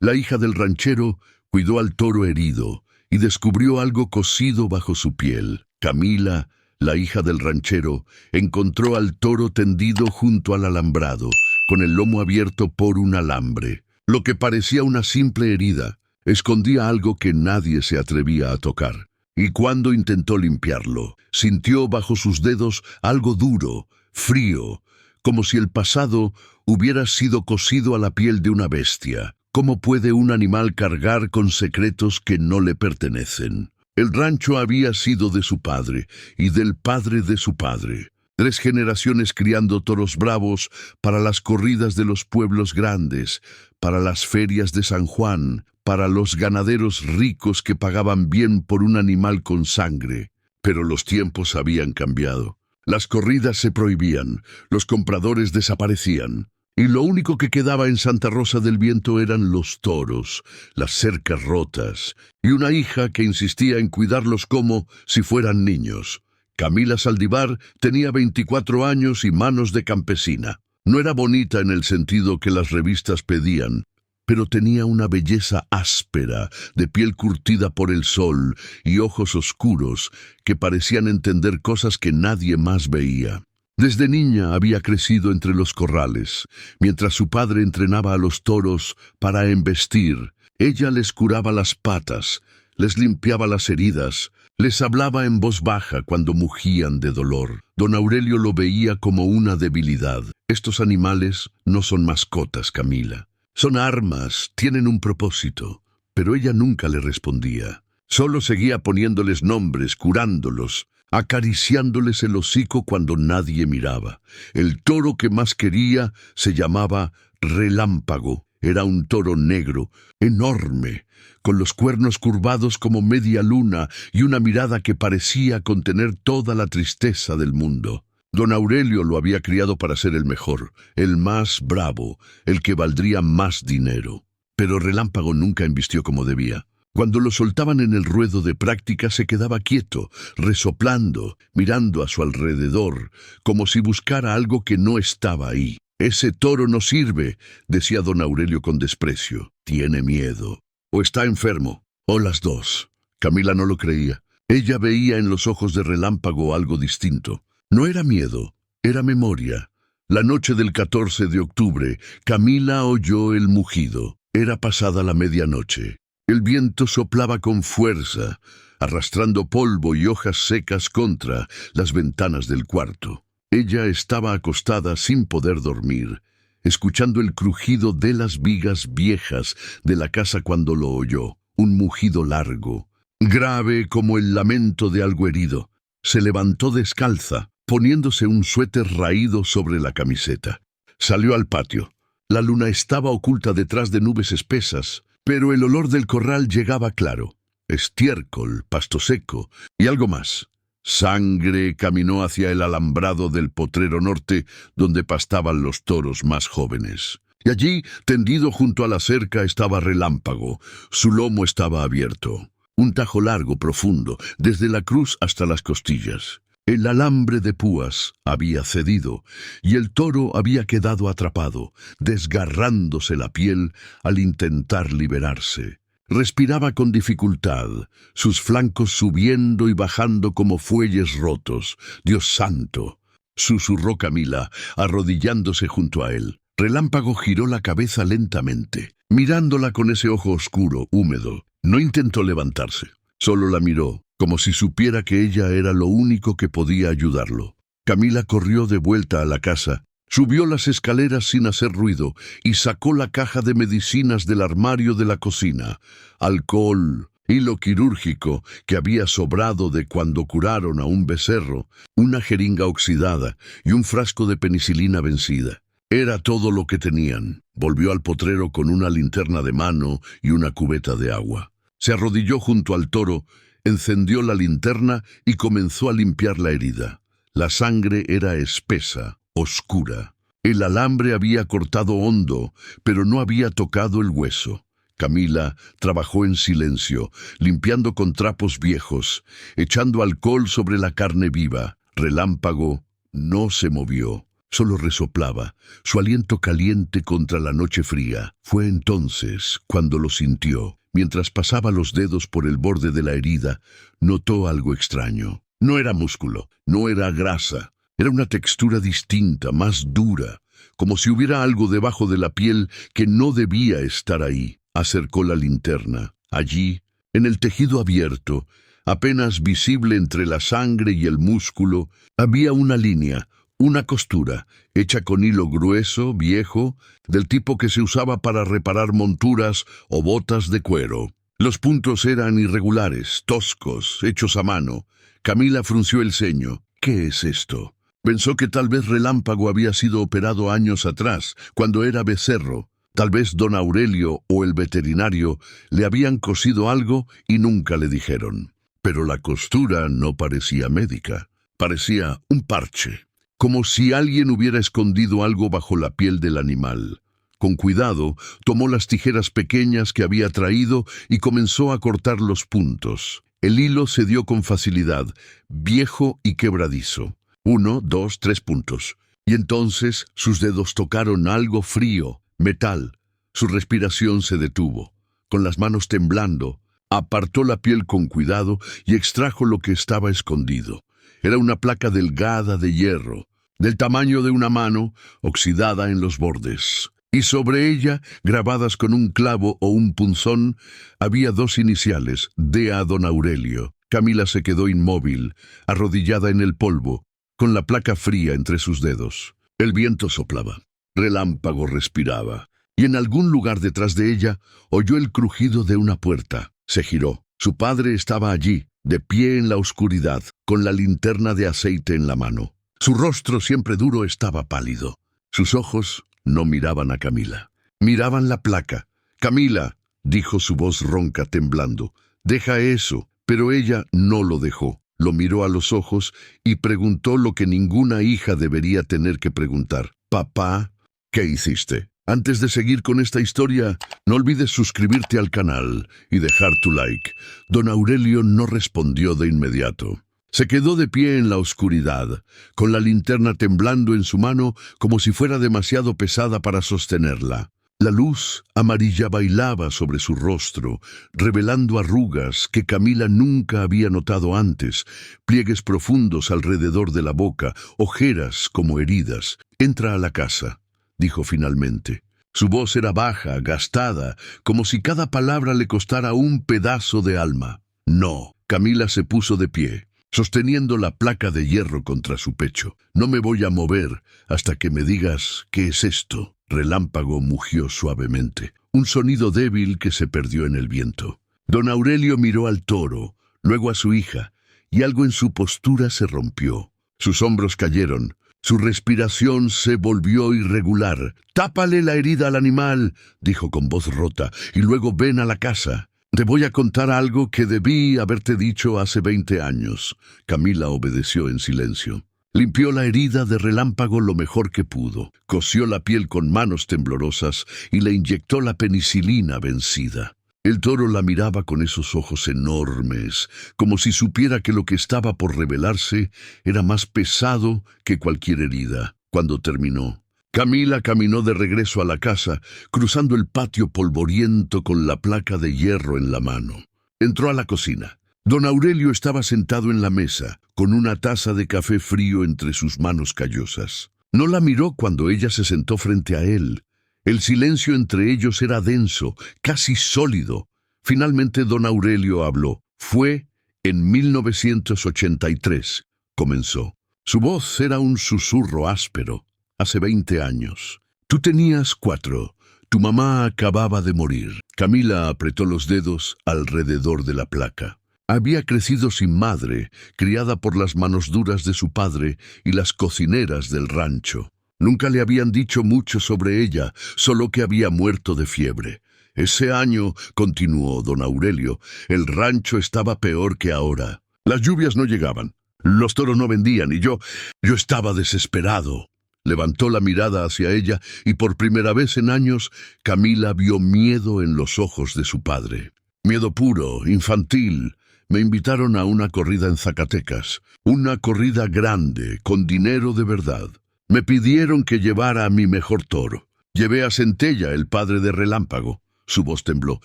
La hija del ranchero cuidó al toro herido y descubrió algo cosido bajo su piel. Camila, la hija del ranchero, encontró al toro tendido junto al alambrado, con el lomo abierto por un alambre. Lo que parecía una simple herida, escondía algo que nadie se atrevía a tocar. Y cuando intentó limpiarlo, sintió bajo sus dedos algo duro, frío, como si el pasado hubiera sido cosido a la piel de una bestia. ¿Cómo puede un animal cargar con secretos que no le pertenecen? El rancho había sido de su padre y del padre de su padre. 3 generaciones criando toros bravos para las corridas de los pueblos grandes, para las ferias de San Juan, para los ganaderos ricos que pagaban bien por un animal con sangre. Pero los tiempos habían cambiado. Las corridas se prohibían, los compradores desaparecían, y lo único que quedaba en Santa Rosa del Viento eran los toros, las cercas rotas, y una hija que insistía en cuidarlos como si fueran niños. Camila Saldívar tenía 24 años y manos de campesina. No era bonita en el sentido que las revistas pedían, pero tenía una belleza áspera, de piel curtida por el sol y ojos oscuros que parecían entender cosas que nadie más veía. Desde niña había crecido entre los corrales. Mientras su padre entrenaba a los toros para embestir, ella les curaba las patas, les limpiaba las heridas, les hablaba en voz baja cuando mugían de dolor. Don Aurelio lo veía como una debilidad. Estos animales no son mascotas, Camila. Son armas, tienen un propósito. Pero ella nunca le respondía. Solo seguía poniéndoles nombres, curándolos, acariciándoles el hocico cuando nadie miraba. El toro que más quería se llamaba Relámpago. Era un toro negro, enorme, con los cuernos curvados como media luna y una mirada que parecía contener toda la tristeza del mundo. Don Aurelio lo había criado para ser el mejor, el más bravo, el que valdría más dinero. Pero Relámpago nunca embistió como debía. Cuando lo soltaban en el ruedo de práctica se quedaba quieto, resoplando, mirando a su alrededor, como si buscara algo que no estaba ahí. «Ese toro no sirve», decía don Aurelio con desprecio. «Tiene miedo. O está enfermo, o las dos». Camila no lo creía. Ella veía en los ojos de Relámpago algo distinto. No era miedo, era memoria. La noche del 14 de octubre, Camila oyó el mugido. Era pasada la medianoche. El viento soplaba con fuerza, arrastrando polvo y hojas secas contra las ventanas del cuarto. Ella estaba acostada sin poder dormir, escuchando el crujido de las vigas viejas de la casa cuando lo oyó. Un mugido largo, grave como el lamento de algo herido. Se levantó descalza, poniéndose un suéter raído sobre la camiseta. Salió al patio. La luna estaba oculta detrás de nubes espesas, pero el olor del corral llegaba claro. Estiércol, pasto seco y algo más. Sangre caminó hacia el alambrado del potrero norte, donde pastaban los toros más jóvenes. Y allí, tendido junto a la cerca, estaba Relámpago. Su lomo estaba abierto. Un tajo largo, profundo, desde la cruz hasta las costillas. El alambre de púas había cedido, y el toro había quedado atrapado, desgarrándose la piel al intentar liberarse. Respiraba con dificultad, sus flancos subiendo y bajando como fuelles rotos. «Dios santo», susurró Camila, arrodillándose junto a él. Relámpago giró la cabeza lentamente, mirándola con ese ojo oscuro, húmedo. No intentó levantarse, solo la miró, como si supiera que ella era lo único que podía ayudarlo. Camila corrió de vuelta a la casa, subió las escaleras sin hacer ruido y sacó la caja de medicinas del armario de la cocina. Alcohol, hilo quirúrgico que había sobrado de cuando curaron a un becerro, una jeringa oxidada y un frasco de penicilina vencida. Era todo lo que tenían. Volvió al potrero con una linterna de mano y una cubeta de agua. Se arrodilló junto al toro, encendió la linterna y comenzó a limpiar la herida. La sangre era espesa, oscura. El alambre había cortado hondo, pero no había tocado el hueso. Camila trabajó en silencio, limpiando con trapos viejos, echando alcohol sobre la carne viva. Relámpago no se movió. solo resoplaba, su aliento caliente contra la noche fría. Fue entonces cuando lo sintió. Mientras pasaba los dedos por el borde de la herida, notó algo extraño. No era músculo, no era grasa. Era una textura distinta, más dura, como si hubiera algo debajo de la piel que no debía estar ahí. Acercó la linterna. Allí, en el tejido abierto, apenas visible entre la sangre y el músculo, había una línea, una costura, hecha con hilo grueso, viejo, del tipo que se usaba para reparar monturas o botas de cuero. Los puntos eran irregulares, toscos, hechos a mano. Camila frunció el ceño. ¿Qué es esto? Pensó que tal vez Relámpago había sido operado años atrás, cuando era becerro. Tal vez don Aurelio o el veterinario le habían cosido algo y nunca le dijeron. Pero la costura no parecía médica. Parecía un parche, como si alguien hubiera escondido algo bajo la piel del animal. Con cuidado, tomó las tijeras pequeñas que había traído y comenzó a cortar los puntos. El hilo se dio con facilidad, viejo y quebradizo. 1, 2, 3 puntos. Y entonces sus dedos tocaron algo frío, metal. Su respiración se detuvo. Con las manos temblando, apartó la piel con cuidado y extrajo lo que estaba escondido. Era una placa delgada de hierro, del tamaño de una mano, oxidada en los bordes. Y sobre ella, grabadas con un clavo o un punzón, había 2 iniciales, de a don Aurelio. Camila se quedó inmóvil, arrodillada en el polvo, con la placa fría entre sus dedos. El viento soplaba. Relámpago respiraba. Y en algún lugar detrás de ella, oyó el crujido de una puerta. Se giró. Su padre estaba allí, de pie en la oscuridad, con la linterna de aceite en la mano. Su rostro, siempre duro, estaba pálido. Sus ojos no miraban a Camila. Miraban la placa. «Camila», dijo su voz ronca, temblando, «deja eso». Pero ella no lo dejó. Lo miró a los ojos y preguntó lo que ninguna hija debería tener que preguntar. «Papá, ¿qué hiciste?». Antes de seguir con esta historia, no olvides suscribirte al canal y dejar tu like. Don Aurelio no respondió de inmediato. Se quedó de pie en la oscuridad, con la linterna temblando en su mano como si fuera demasiado pesada para sostenerla. La luz amarilla bailaba sobre su rostro, revelando arrugas que Camila nunca había notado antes, pliegues profundos alrededor de la boca, ojeras como heridas. «Entra a la casa», dijo finalmente. Su voz era baja, gastada, como si cada palabra le costara un pedazo de alma. «No». Camila se puso de pie, sosteniendo la placa de hierro contra su pecho. «No me voy a mover hasta que me digas qué es esto». Relámpago mugió suavemente, un sonido débil que se perdió en el viento. Don Aurelio miró al toro, luego a su hija, y algo en su postura se rompió. Sus hombros cayeron, su respiración se volvió irregular. «Tápale la herida al animal», dijo con voz rota, «y luego ven a la casa. Te voy a contar algo que debí haberte dicho hace 20 años». Camila obedeció en silencio. Limpió la herida de Relámpago lo mejor que pudo, cosió la piel con manos temblorosas y le inyectó la penicilina vencida. El toro la miraba con esos ojos enormes, como si supiera que lo que estaba por revelarse era más pesado que cualquier herida. Cuando terminó, Camila caminó de regreso a la casa, cruzando el patio polvoriento con la placa de hierro en la mano. Entró a la cocina. Don Aurelio estaba sentado en la mesa, con una taza de café frío entre sus manos callosas. No la miró cuando ella se sentó frente a él. El silencio entre ellos era denso, casi sólido. Finalmente don Aurelio habló. «Fue en 1983», comenzó. Su voz era un susurro áspero. «Hace 20 años. Tú tenías 4. Tu mamá acababa de morir». Camila apretó los dedos alrededor de la placa. Había crecido sin madre, criada por las manos duras de su padre y las cocineras del rancho. Nunca le habían dicho mucho sobre ella, solo que había muerto de fiebre. Ese año, continuó don Aurelio, el rancho estaba peor que ahora. Las lluvias no llegaban, los toros no vendían y yo estaba desesperado. Levantó la mirada hacia ella y por primera vez en años Camila vio miedo en los ojos de su padre. Miedo puro, infantil. Me invitaron a una corrida en Zacatecas, una corrida grande, con dinero de verdad. Me pidieron que llevara a mi mejor toro. Llevé a Centella, el padre de Relámpago. Su voz tembló.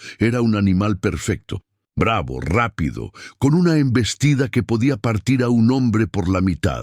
Era un animal perfecto. Bravo, rápido, con una embestida que podía partir a un hombre por la mitad.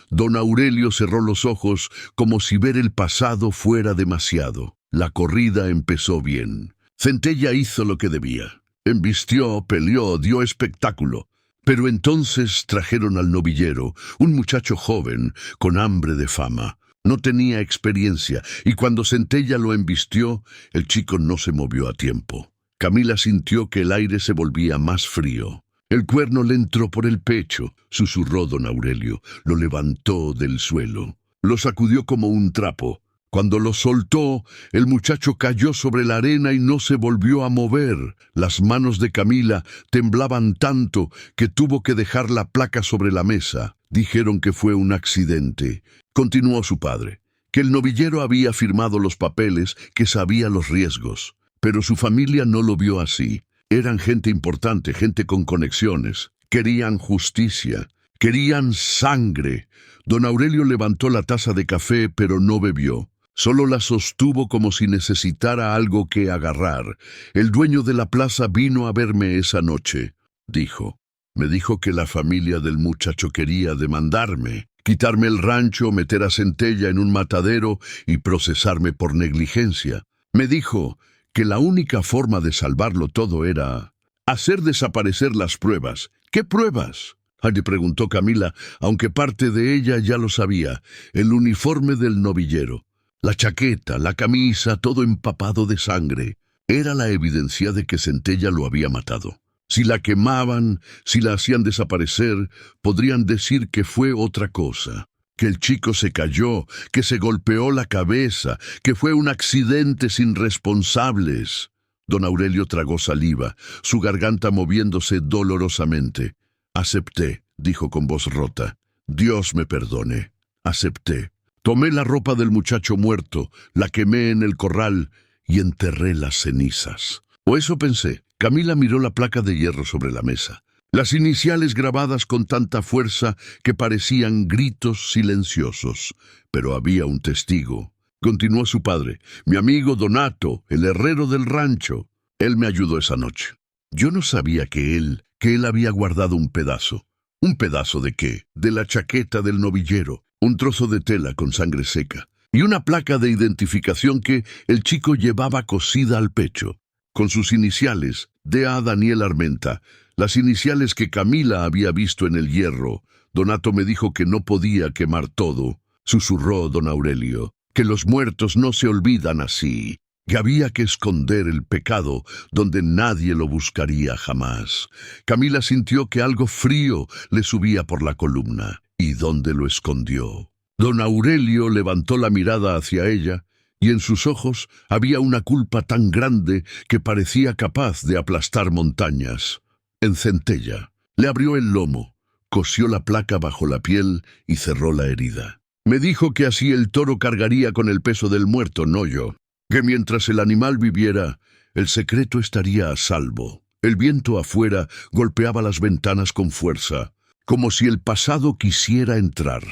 Don Aurelio cerró los ojos como si ver el pasado fuera demasiado. La corrida empezó bien. Centella hizo lo que debía. Embistió, peleó, dio espectáculo. Pero entonces trajeron al novillero, un muchacho joven, con hambre de fama. No tenía experiencia, y cuando Centella lo embistió, el chico no se movió a tiempo. Camila sintió que el aire se volvía más frío. El cuerno le entró por el pecho, susurró don Aurelio. Lo levantó del suelo. Lo sacudió como un trapo. Cuando lo soltó, el muchacho cayó sobre la arena y no se volvió a mover. Las manos de Camila temblaban tanto que tuvo que dejar la placa sobre la mesa. Dijeron que fue un accidente. Continuó su padre, que el novillero había firmado los papeles, que sabía los riesgos. Pero su familia no lo vio así. Eran gente importante, gente con conexiones. Querían justicia. Querían sangre. Don Aurelio levantó la taza de café, pero no bebió. Solo la sostuvo como si necesitara algo que agarrar. El dueño de la plaza vino a verme esa noche, dijo. Me dijo que la familia del muchacho quería demandarme, quitarme el rancho, meter a Centella en un matadero y procesarme por negligencia. Me dijo que la única forma de salvarlo todo era hacer desaparecer las pruebas. ¿Qué pruebas?, le preguntó Camila, aunque parte de ella ya lo sabía. El uniforme del novillero. La chaqueta, la camisa, todo empapado de sangre. Era la evidencia de que Centella lo había matado. Si la quemaban, si la hacían desaparecer, podrían decir que fue otra cosa. Que el chico se cayó, que se golpeó la cabeza, que fue un accidente sin responsables. Don Aurelio tragó saliva, su garganta moviéndose dolorosamente. Acepté, dijo con voz rota. Dios me perdone. Acepté. Tomé la ropa del muchacho muerto, la quemé en el corral y enterré las cenizas. O eso pensé. Camila miró la placa de hierro sobre la mesa. Las iniciales grabadas con tanta fuerza que parecían gritos silenciosos. Pero había un testigo. Continuó su padre. Mi amigo Donato, el herrero del rancho. Él me ayudó esa noche. Yo no sabía que él había guardado un pedazo. ¿Un pedazo de qué? De la chaqueta del novillero. Un trozo de tela con sangre seca. Y una placa de identificación que el chico llevaba cosida al pecho. Con sus iniciales, D.A. Daniel Armenta, las iniciales que Camila había visto en el hierro. Donato me dijo que no podía quemar todo, susurró don Aurelio, que los muertos no se olvidan así, que había que esconder el pecado donde nadie lo buscaría jamás. Camila sintió que algo frío le subía por la columna. ¿Y dónde lo escondió? Don Aurelio levantó la mirada hacia ella, y en sus ojos había una culpa tan grande que parecía capaz de aplastar montañas. En Centella. Le abrió el lomo, cosió la placa bajo la piel y cerró la herida. Me dijo que así el toro cargaría con el peso del muerto, no yo. Que mientras el animal viviera, el secreto estaría a salvo. El viento afuera golpeaba las ventanas con fuerza, como si el pasado quisiera entrar.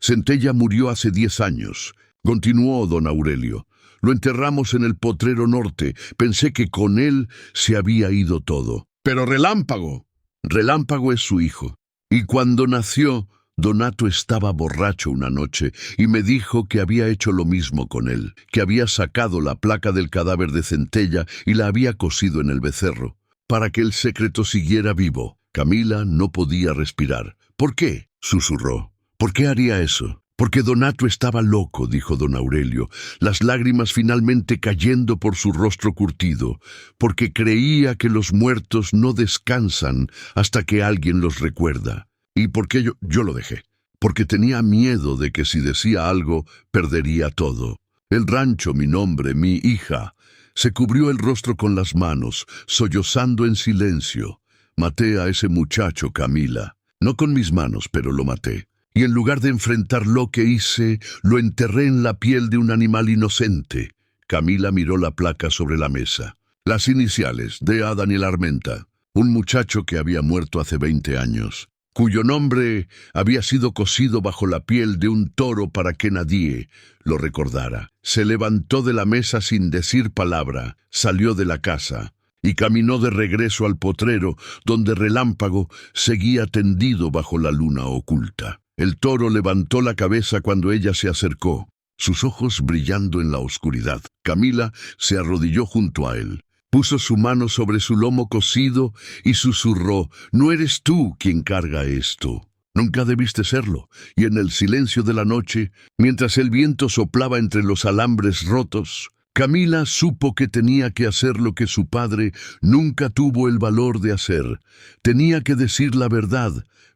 Centella murió hace 10 años. Continuó don Aurelio. Lo enterramos en el potrero norte. Pensé que con él se había ido todo. Pero Relámpago. Relámpago es su hijo. Y cuando nació, Donato estaba borracho una noche y me dijo que había hecho lo mismo con él, que había sacado la placa del cadáver de Centella y la había cosido en el becerro, para que el secreto siguiera vivo. Camila no podía respirar. ¿Por qué?, susurró. ¿Por qué haría eso? Porque Donato estaba loco, dijo don Aurelio, las lágrimas finalmente cayendo por su rostro curtido, porque creía que los muertos no descansan hasta que alguien los recuerda. ¿Y por qué yo lo dejé? Porque tenía miedo de que si decía algo, perdería todo. El rancho, mi nombre, mi hija. Se cubrió el rostro con las manos, sollozando en silencio. Maté a ese muchacho, Camila. No con mis manos, pero lo maté. Y en lugar de enfrentar lo que hice, lo enterré en la piel de un animal inocente. Camila miró la placa sobre la mesa. Las iniciales, D.A. Daniel Armenta. Un muchacho que había muerto hace 20 años. cuyo nombre había sido cosido bajo la piel de un toro para que nadie lo recordara. Se levantó de la mesa sin decir palabra, salió de la casa y caminó de regreso al potrero, donde Relámpago seguía tendido bajo la luna oculta. El toro levantó la cabeza cuando ella se acercó, sus ojos brillando en la oscuridad. Camila se arrodilló junto a él. Puso su mano sobre su lomo cosido y susurró: «No eres tú quien carga esto. Nunca debiste serlo». Y en el silencio de la noche, mientras el viento soplaba entre los alambres rotos, Camila supo que tenía que hacer lo que su padre nunca tuvo el valor de hacer. Tenía que decir la verdad,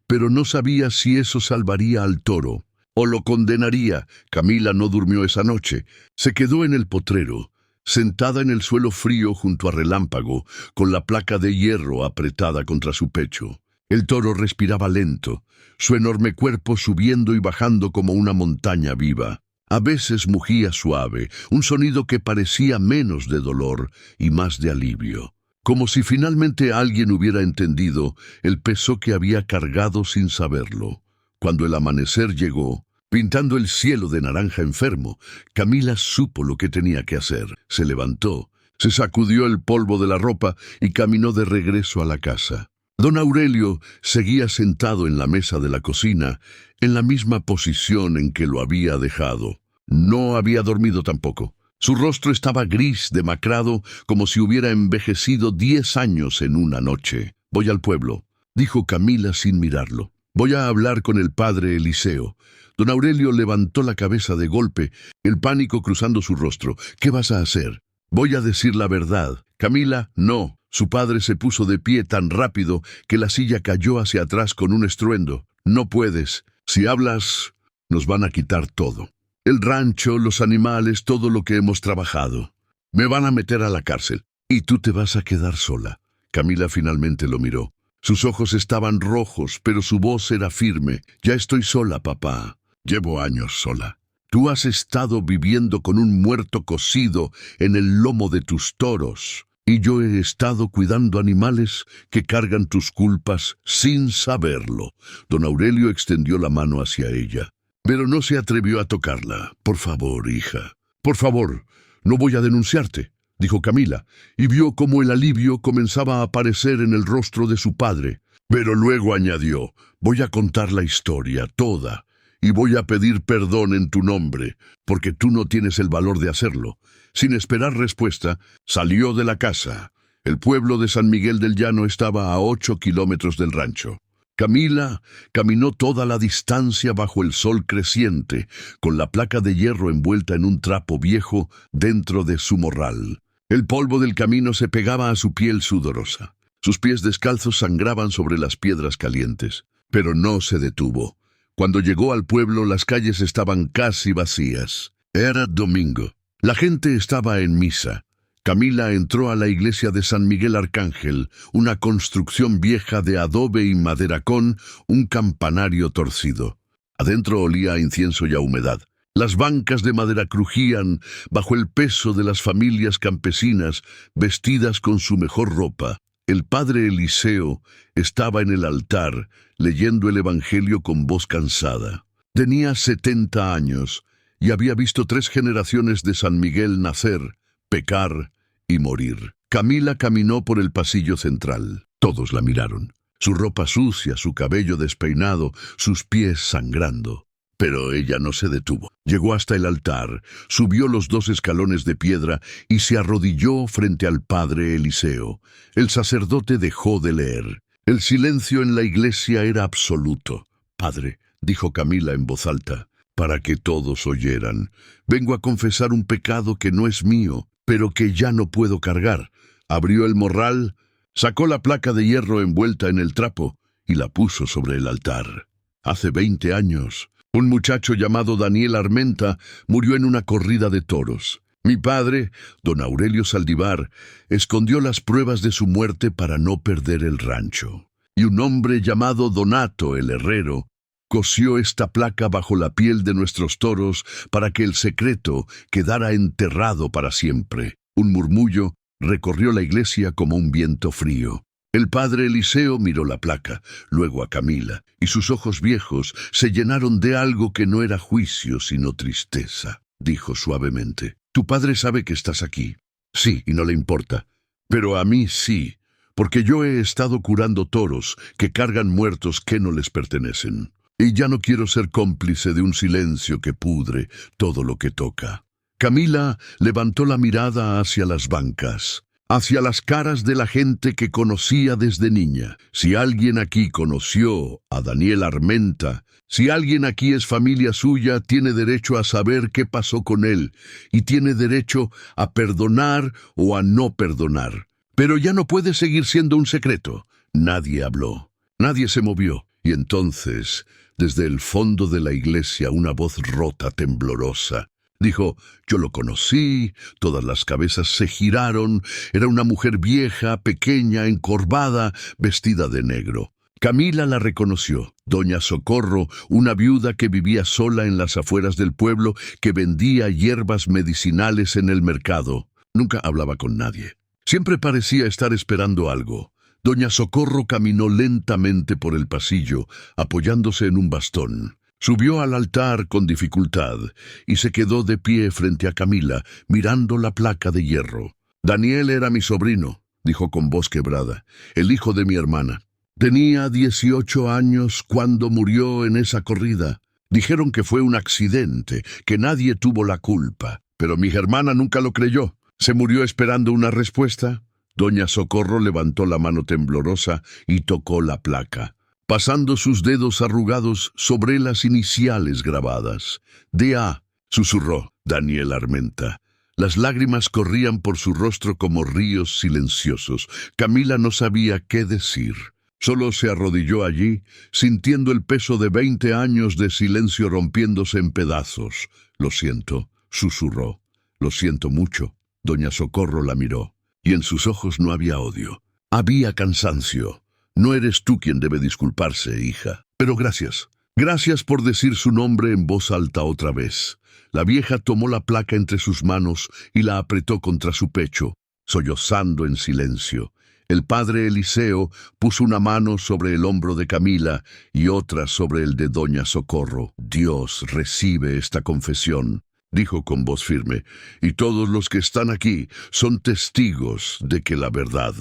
pero no sabía si eso salvaría al toro o lo condenaría. Camila no durmió esa noche. Se quedó en el potrero, sentada en el suelo frío junto a Relámpago, con la placa de hierro apretada contra su pecho. El toro respiraba lento, su enorme cuerpo subiendo y bajando como una montaña viva. A veces mugía suave, un sonido que parecía menos de dolor y más de alivio, como si finalmente alguien hubiera entendido el peso que había cargado sin saberlo. Cuando el amanecer llegó, pintando el cielo de naranja enfermo, Camila supo lo que tenía que hacer. Se levantó, se sacudió el polvo de la ropa y caminó de regreso a la casa. Don Aurelio seguía sentado en la mesa de la cocina, en la misma posición en que lo había dejado. No había dormido tampoco. Su rostro estaba gris, demacrado, como si hubiera envejecido 10 años en una noche. «Voy al pueblo», dijo Camila sin mirarlo. «Voy a hablar con el padre Eliseo». Don Aurelio levantó la cabeza de golpe, el pánico cruzando su rostro. «¿Qué vas a hacer?» «Voy a decir la verdad». «Camila, no». Su padre se puso de pie tan rápido que la silla cayó hacia atrás con un estruendo. «No puedes. Si hablas, nos van a quitar todo. El rancho, los animales, todo lo que hemos trabajado. Me van a meter a la cárcel. Y tú te vas a quedar sola». Camila finalmente lo miró. Sus ojos estaban rojos, pero su voz era firme. «Ya estoy sola, papá. Llevo años sola. Tú has estado viviendo con un muerto cosido en el lomo de tus toros. Y yo he estado cuidando animales que cargan tus culpas sin saberlo». Don Aurelio extendió la mano hacia ella, pero no se atrevió a tocarla. «Por favor, hija. Por favor, no voy a denunciarte», dijo Camila, y vio cómo el alivio comenzaba a aparecer en el rostro de su padre. Pero luego añadió: «Voy a contar la historia toda, y voy a pedir perdón en tu nombre, porque tú no tienes el valor de hacerlo». Sin esperar respuesta, salió de la casa. El pueblo de San Miguel del Llano estaba a 8 kilómetros del rancho. Camila caminó toda la distancia bajo el sol creciente, con la placa de hierro envuelta en un trapo viejo dentro de su morral. El polvo del camino se pegaba a su piel sudorosa. Sus pies descalzos sangraban sobre las piedras calientes. Pero no se detuvo. Cuando llegó al pueblo, las calles estaban casi vacías. Era domingo. La gente estaba en misa. Camila entró a la iglesia de San Miguel Arcángel, una construcción vieja de adobe y madera con un campanario torcido. Adentro olía a incienso y a humedad. Las bancas de madera crujían bajo el peso de las familias campesinas vestidas con su mejor ropa. El padre Eliseo estaba en el altar, leyendo el Evangelio con voz cansada. Tenía 70 años y había visto 3 generaciones de San Miguel nacer, pecar y morir. Camila caminó por el pasillo central. Todos la miraron. Su ropa sucia, su cabello despeinado, sus pies sangrando. Pero ella no se detuvo. Llegó hasta el altar, subió los 2 escalones de piedra y se arrodilló frente al padre Eliseo. El sacerdote dejó de leer. El silencio en la iglesia era absoluto. «Padre», dijo Camila en voz alta, para que todos oyeran, «vengo a confesar un pecado que no es mío, pero que ya no puedo cargar». Abrió el morral, sacó la placa de hierro envuelta en el trapo y la puso sobre el altar. Hace 20 años, un muchacho llamado Daniel Armenta murió en una corrida de toros. Mi padre, don Aurelio Saldívar, escondió las pruebas de su muerte para no perder el rancho. Y un hombre llamado Donato, el herrero, cosió esta placa bajo la piel de nuestros toros para que el secreto quedara enterrado para siempre. Un murmullo recorrió la iglesia como un viento frío. El padre Eliseo miró la placa, luego a Camila, y sus ojos viejos se llenaron de algo que no era juicio sino tristeza. Dijo suavemente: «Tu padre sabe que estás aquí». «Sí, y no le importa. Pero a mí sí, porque yo he estado curando toros que cargan muertos que no les pertenecen. Y ya no quiero ser cómplice de un silencio que pudre todo lo que toca». Camila levantó la mirada hacia las bancas, hacia las caras de la gente que conocía desde niña. Si alguien aquí conoció a Daniel Armenta, si alguien aquí es familia suya, tiene derecho a saber qué pasó con él, y tiene derecho a perdonar o a no perdonar. Pero ya no puede seguir siendo un secreto. Nadie habló, nadie se movió, y entonces, desde el fondo de la iglesia, una voz rota, temblorosa, dijo: «Yo lo conocí». Todas las cabezas se giraron. Era una mujer vieja, pequeña, encorvada, vestida de negro. Camila la reconoció. Doña Socorro, una viuda que vivía sola en las afueras del pueblo, que vendía hierbas medicinales en el mercado. Nunca hablaba con nadie. Siempre parecía estar esperando algo. Doña Socorro caminó lentamente por el pasillo, apoyándose en un bastón. Subió al altar con dificultad y se quedó de pie frente a Camila, mirando la placa de hierro. «Daniel era mi sobrino», dijo con voz quebrada, «el hijo de mi hermana. Tenía 18 años cuando murió en esa corrida. Dijeron que fue un accidente, que nadie tuvo la culpa, pero mi hermana nunca lo creyó. Se murió esperando una respuesta». Doña Socorro levantó la mano temblorosa y tocó la placa, pasando sus dedos arrugados sobre las iniciales grabadas. «D.A.», susurró Daniel Armenta. Las lágrimas corrían por su rostro como ríos silenciosos. Camila no sabía qué decir. Solo se arrodilló allí, sintiendo el peso de 20 años de silencio rompiéndose en pedazos. «Lo siento», susurró. «Lo siento mucho». Doña Socorro la miró, y en sus ojos no había odio. Había cansancio. «No eres tú quien debe disculparse, hija. Pero gracias. Gracias por decir su nombre en voz alta otra vez». La vieja tomó la placa entre sus manos y la apretó contra su pecho, sollozando en silencio. El padre Eliseo puso una mano sobre el hombro de Camila y otra sobre el de Doña Socorro. «Dios recibe esta confesión», dijo con voz firme, «y todos los que están aquí son testigos de que la verdad,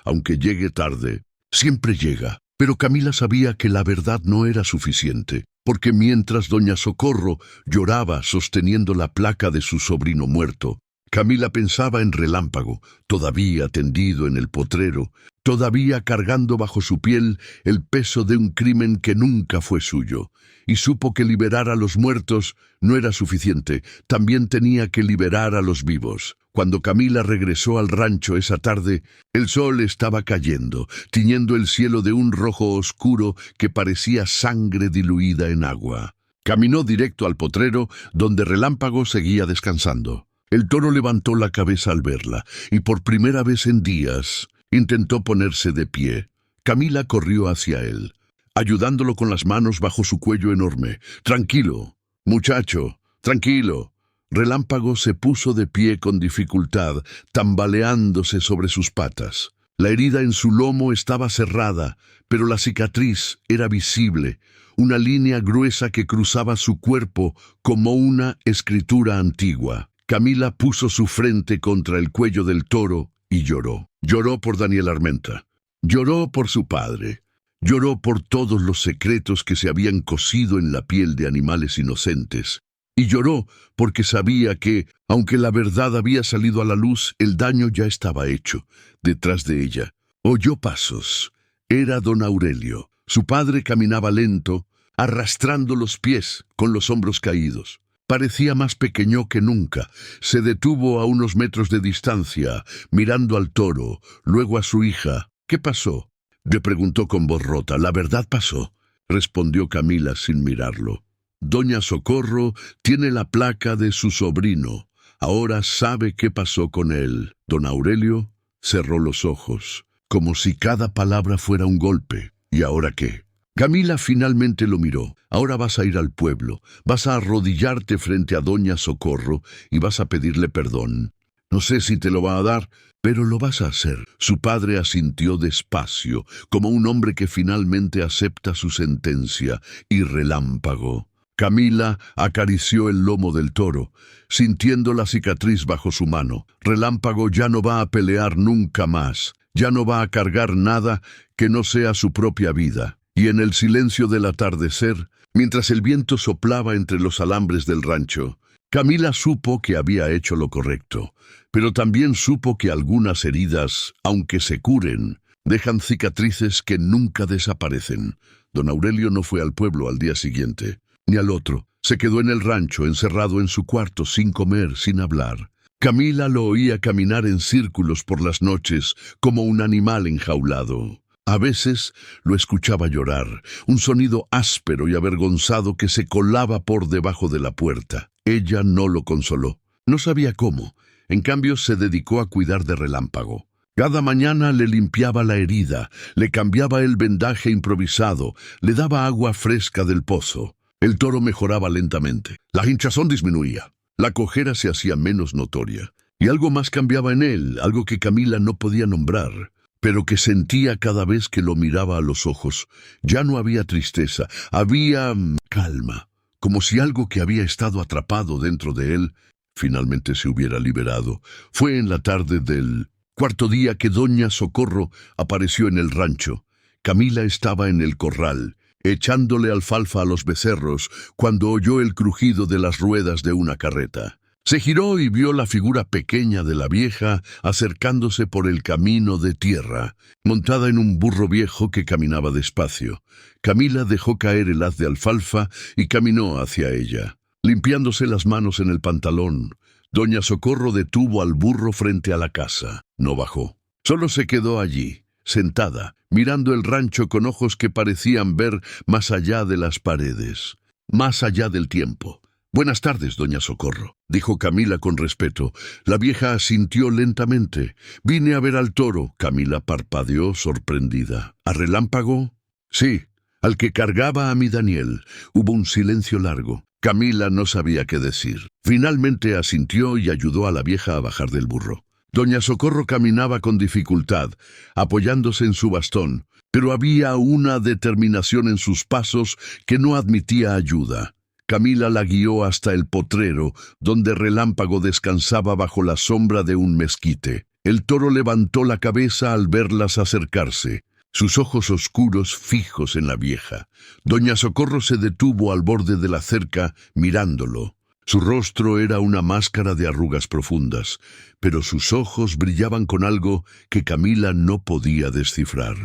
aunque llegue tarde, siempre llega». Pero Camila sabía que la verdad no era suficiente, porque mientras Doña Socorro lloraba sosteniendo la placa de su sobrino muerto, Camila pensaba en Relámpago, todavía tendido en el potrero, todavía cargando bajo su piel el peso de un crimen que nunca fue suyo, y supo que liberar a los muertos no era suficiente, también tenía que liberar a los vivos. Cuando Camila regresó al rancho esa tarde, el sol estaba cayendo, tiñendo el cielo de un rojo oscuro que parecía sangre diluida en agua. Caminó directo al potrero, donde Relámpago seguía descansando. El toro levantó la cabeza al verla, y por primera vez en días intentó ponerse de pie. Camila corrió hacia él, ayudándolo con las manos bajo su cuello enorme. «Tranquilo, muchacho, tranquilo». Relámpago se puso de pie con dificultad, tambaleándose sobre sus patas. La herida en su lomo estaba cerrada, pero la cicatriz era visible, una línea gruesa que cruzaba su cuerpo como una escritura antigua. Camila puso su frente contra el cuello del toro y lloró. Lloró por Daniel Armenta. Lloró por su padre. Lloró por todos los secretos que se habían cosido en la piel de animales inocentes. Y lloró porque sabía que, aunque la verdad había salido a la luz, el daño ya estaba hecho. Detrás de ella oyó pasos. Era don Aurelio. Su padre caminaba lento, arrastrando los pies, con los hombros caídos. Parecía más pequeño que nunca. Se detuvo a unos metros de distancia, mirando al toro, luego a su hija. «¿Qué pasó?», le preguntó con voz rota. «La verdad pasó», respondió Camila sin mirarlo. «Doña Socorro tiene la placa de su sobrino. Ahora sabe qué pasó con él». Don Aurelio cerró los ojos, como si cada palabra fuera un golpe. «¿Y ahora qué?». Camila finalmente lo miró. «Ahora vas a ir al pueblo, vas a arrodillarte frente a Doña Socorro y vas a pedirle perdón. No sé si te lo va a dar, pero lo vas a hacer. Su padre asintió despacio, como un hombre que finalmente acepta su sentencia, y relámpago. Camila acarició el lomo del toro, sintiendo la cicatriz bajo su mano. Relámpago ya no va a pelear nunca más, ya no va a cargar nada que no sea su propia vida. Y en el silencio del atardecer, mientras el viento soplaba entre los alambres del rancho, Camila supo que había hecho lo correcto, pero también supo que algunas heridas, aunque se curen, dejan cicatrices que nunca desaparecen. Don Aurelio no fue al pueblo al día siguiente, ni al otro. Se quedó en el rancho, encerrado en su cuarto, sin comer, sin hablar. Camila lo oía caminar en círculos por las noches, como un animal enjaulado. A veces lo escuchaba llorar, un sonido áspero y avergonzado que se colaba por debajo de la puerta. Ella no lo consoló. No sabía cómo. En cambio, se dedicó a cuidar de Relámpago. Cada mañana le limpiaba la herida, le cambiaba el vendaje improvisado, le daba agua fresca del pozo. El toro mejoraba lentamente. La hinchazón disminuía. La cojera se hacía menos notoria. Y algo más cambiaba en él, algo que Camila no podía nombrar, pero que sentía cada vez que lo miraba a los ojos. Ya no había tristeza, había calma, como si algo que había estado atrapado dentro de él finalmente se hubiera liberado. Fue en la tarde del cuarto día que doña Socorro apareció en el rancho. Camila estaba en el corral, echándole alfalfa a los becerros, cuando oyó el crujido de las ruedas de una carreta. Se giró y vio la figura pequeña de la vieja acercándose por el camino de tierra, montada en un burro viejo que caminaba despacio. Camila dejó caer el haz de alfalfa y caminó hacia ella, limpiándose las manos en el pantalón. Doña Socorro detuvo al burro frente a la casa. No bajó. Solo se quedó allí, sentada, mirando el rancho con ojos que parecían ver más allá de las paredes, más allá del tiempo. «Buenas tardes, doña Socorro», dijo Camila con respeto. La vieja asintió lentamente. «Vine a ver al toro». Camila parpadeó sorprendida. «¿A Relámpago?» «Sí, al que cargaba a mi Daniel». Hubo un silencio largo. Camila no sabía qué decir. Finalmente asintió y ayudó a la vieja a bajar del burro. Doña Socorro caminaba con dificultad, apoyándose en su bastón, pero había una determinación en sus pasos que no admitía ayuda. Camila la guió hasta el potrero, donde Relámpago descansaba bajo la sombra de un mezquite. El toro levantó la cabeza al verlas acercarse, sus ojos oscuros fijos en la vieja. Doña Socorro se detuvo al borde de la cerca, mirándolo. Su rostro era una máscara de arrugas profundas, pero sus ojos brillaban con algo que Camila no podía descifrar.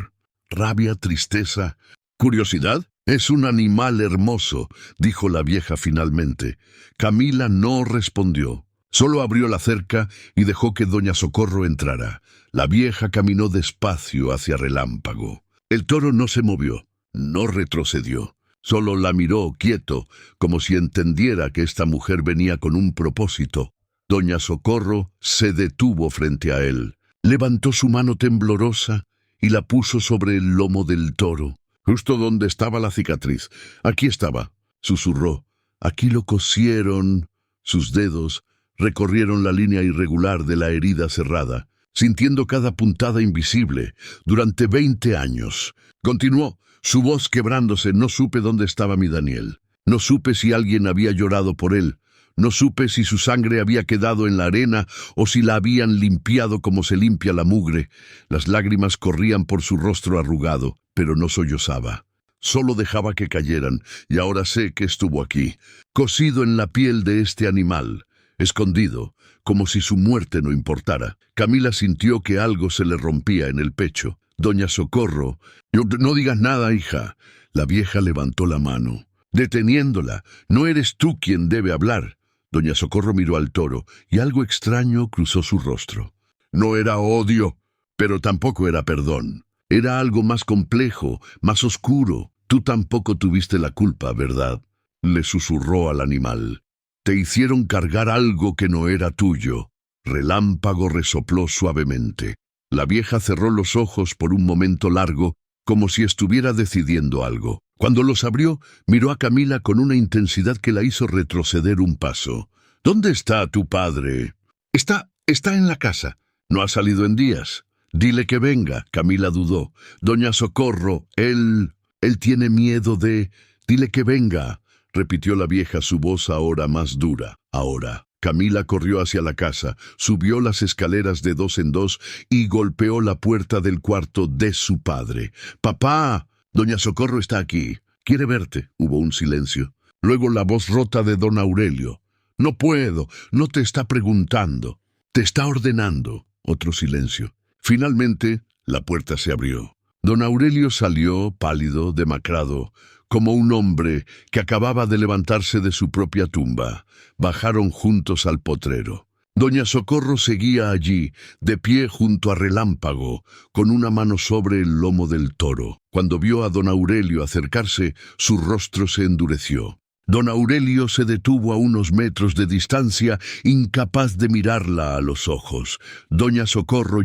¿Rabia, tristeza, curiosidad? «Es un animal hermoso», dijo la vieja finalmente. Camila no respondió. Solo abrió la cerca y dejó que doña Socorro entrara. La vieja caminó despacio hacia Relámpago. El toro no se movió, no retrocedió. Solo la miró quieto, como si entendiera que esta mujer venía con un propósito. Doña Socorro se detuvo frente a él. Levantó su mano temblorosa y la puso sobre el lomo del toro, justo donde estaba la cicatriz. «Aquí estaba», susurró. «Aquí lo cosieron». Sus dedos recorrieron la línea irregular de la herida cerrada, sintiendo cada puntada invisible, durante 20 años. Continuó, su voz quebrándose. «No supe dónde estaba mi Daniel. No supe si alguien había llorado por él. No supe si su sangre había quedado en la arena o si la habían limpiado como se limpia la mugre». Las lágrimas corrían por su rostro arrugado, pero no sollozaba. Solo dejaba que cayeran, y ahora sé que estuvo aquí, cosido en la piel de este animal, escondido, como si su muerte no importara. Camila sintió que algo se le rompía en el pecho. «Doña Socorro, no digas nada, hija». La vieja levantó la mano, deteniéndola. «No eres tú quien debe hablar». Doña Socorro miró al toro, y algo extraño cruzó su rostro. No era odio, pero tampoco era perdón. Era algo más complejo, más oscuro. «Tú tampoco tuviste la culpa, ¿verdad?», le susurró al animal. «Te hicieron cargar algo que no era tuyo». Relámpago resopló suavemente. La vieja cerró los ojos por un momento largo, como si estuviera decidiendo algo. Cuando los abrió, miró a Camila con una intensidad que la hizo retroceder un paso. «¿Dónde está tu padre?» Está Está en la casa. No ha salido en días. Dile que venga. Camila dudó. Doña Socorro, él tiene miedo de... Dile que venga, repitió la vieja, su voz ahora más dura. Ahora. Camila corrió hacia la casa, subió las escaleras de 2 en 2 y golpeó la puerta del cuarto de su padre. «¡Papá! Doña Socorro está aquí. Quiere verte». Hubo un silencio. Luego la voz rota de don Aurelio. «No puedo. No te está preguntando. Te está ordenando». Otro silencio. Finalmente, la puerta se abrió. Don Aurelio salió, pálido, demacrado, como un hombre que acababa de levantarse de su propia tumba. Bajaron juntos al potrero. Doña Socorro seguía allí, de pie junto a Relámpago, con una mano sobre el lomo del toro. Cuando vio a don Aurelio acercarse, su rostro se endureció. Don Aurelio se detuvo a unos metros de distancia, incapaz de mirarla a los ojos. «Doña Socorro,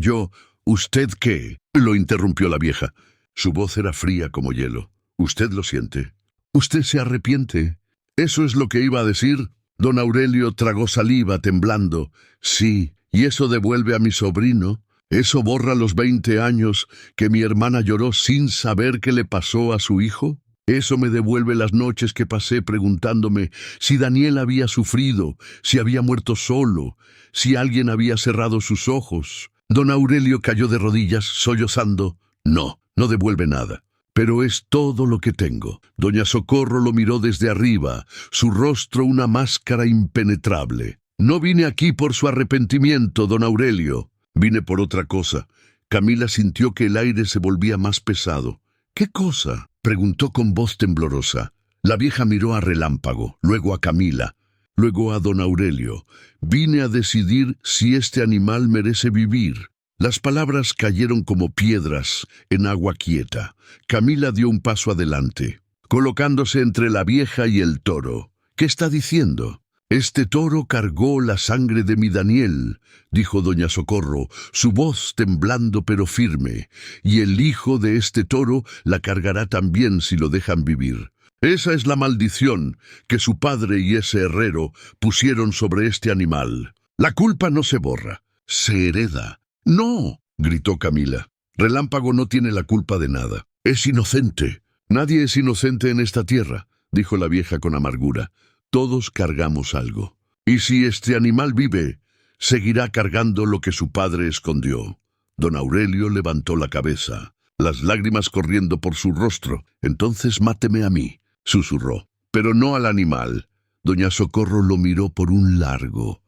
¿Usted qué?», lo interrumpió la vieja. Su voz era fría como hielo. «¿Usted lo siente? ¿Usted se arrepiente? ¿Eso es lo que iba a decir?». Don Aurelio tragó saliva, temblando. «Sí, y eso devuelve a mi sobrino. ¿Eso borra los 20 años que mi hermana lloró sin saber qué le pasó a su hijo? Eso me devuelve las noches que pasé preguntándome si Daniel había sufrido, si había muerto solo, si alguien había cerrado sus ojos». Don Aurelio cayó de rodillas, sollozando. «No, no devuelve nada. Pero es todo lo que tengo». Doña Socorro lo miró desde arriba, su rostro una máscara impenetrable. «No vine aquí por su arrepentimiento, don Aurelio. Vine por otra cosa». Camila sintió que el aire se volvía más pesado. «¿Qué cosa?», preguntó con voz temblorosa. La vieja miró a Relámpago, luego a Camila, luego a don Aurelio. «Vine a decidir si este animal merece vivir». Las palabras cayeron como piedras en agua quieta. Camila dio un paso adelante, colocándose entre la vieja y el toro. «¿Qué está diciendo?». «Este toro cargó la sangre de mi Daniel», dijo doña Socorro, su voz temblando pero firme, «y el hijo de este toro la cargará también si lo dejan vivir. Esa es la maldición que su padre y ese herrero pusieron sobre este animal. La culpa no se borra, se hereda». «No», gritó Camila. «Relámpago no tiene la culpa de nada. Es inocente». «Nadie es inocente en esta tierra», dijo la vieja con amargura. «Todos cargamos algo. Y si este animal vive, seguirá cargando lo que su padre escondió». Don Aurelio levantó la cabeza, las lágrimas corriendo por su rostro. «Entonces máteme a mí», susurró, «pero no al animal». Doña Socorro lo miró por un largo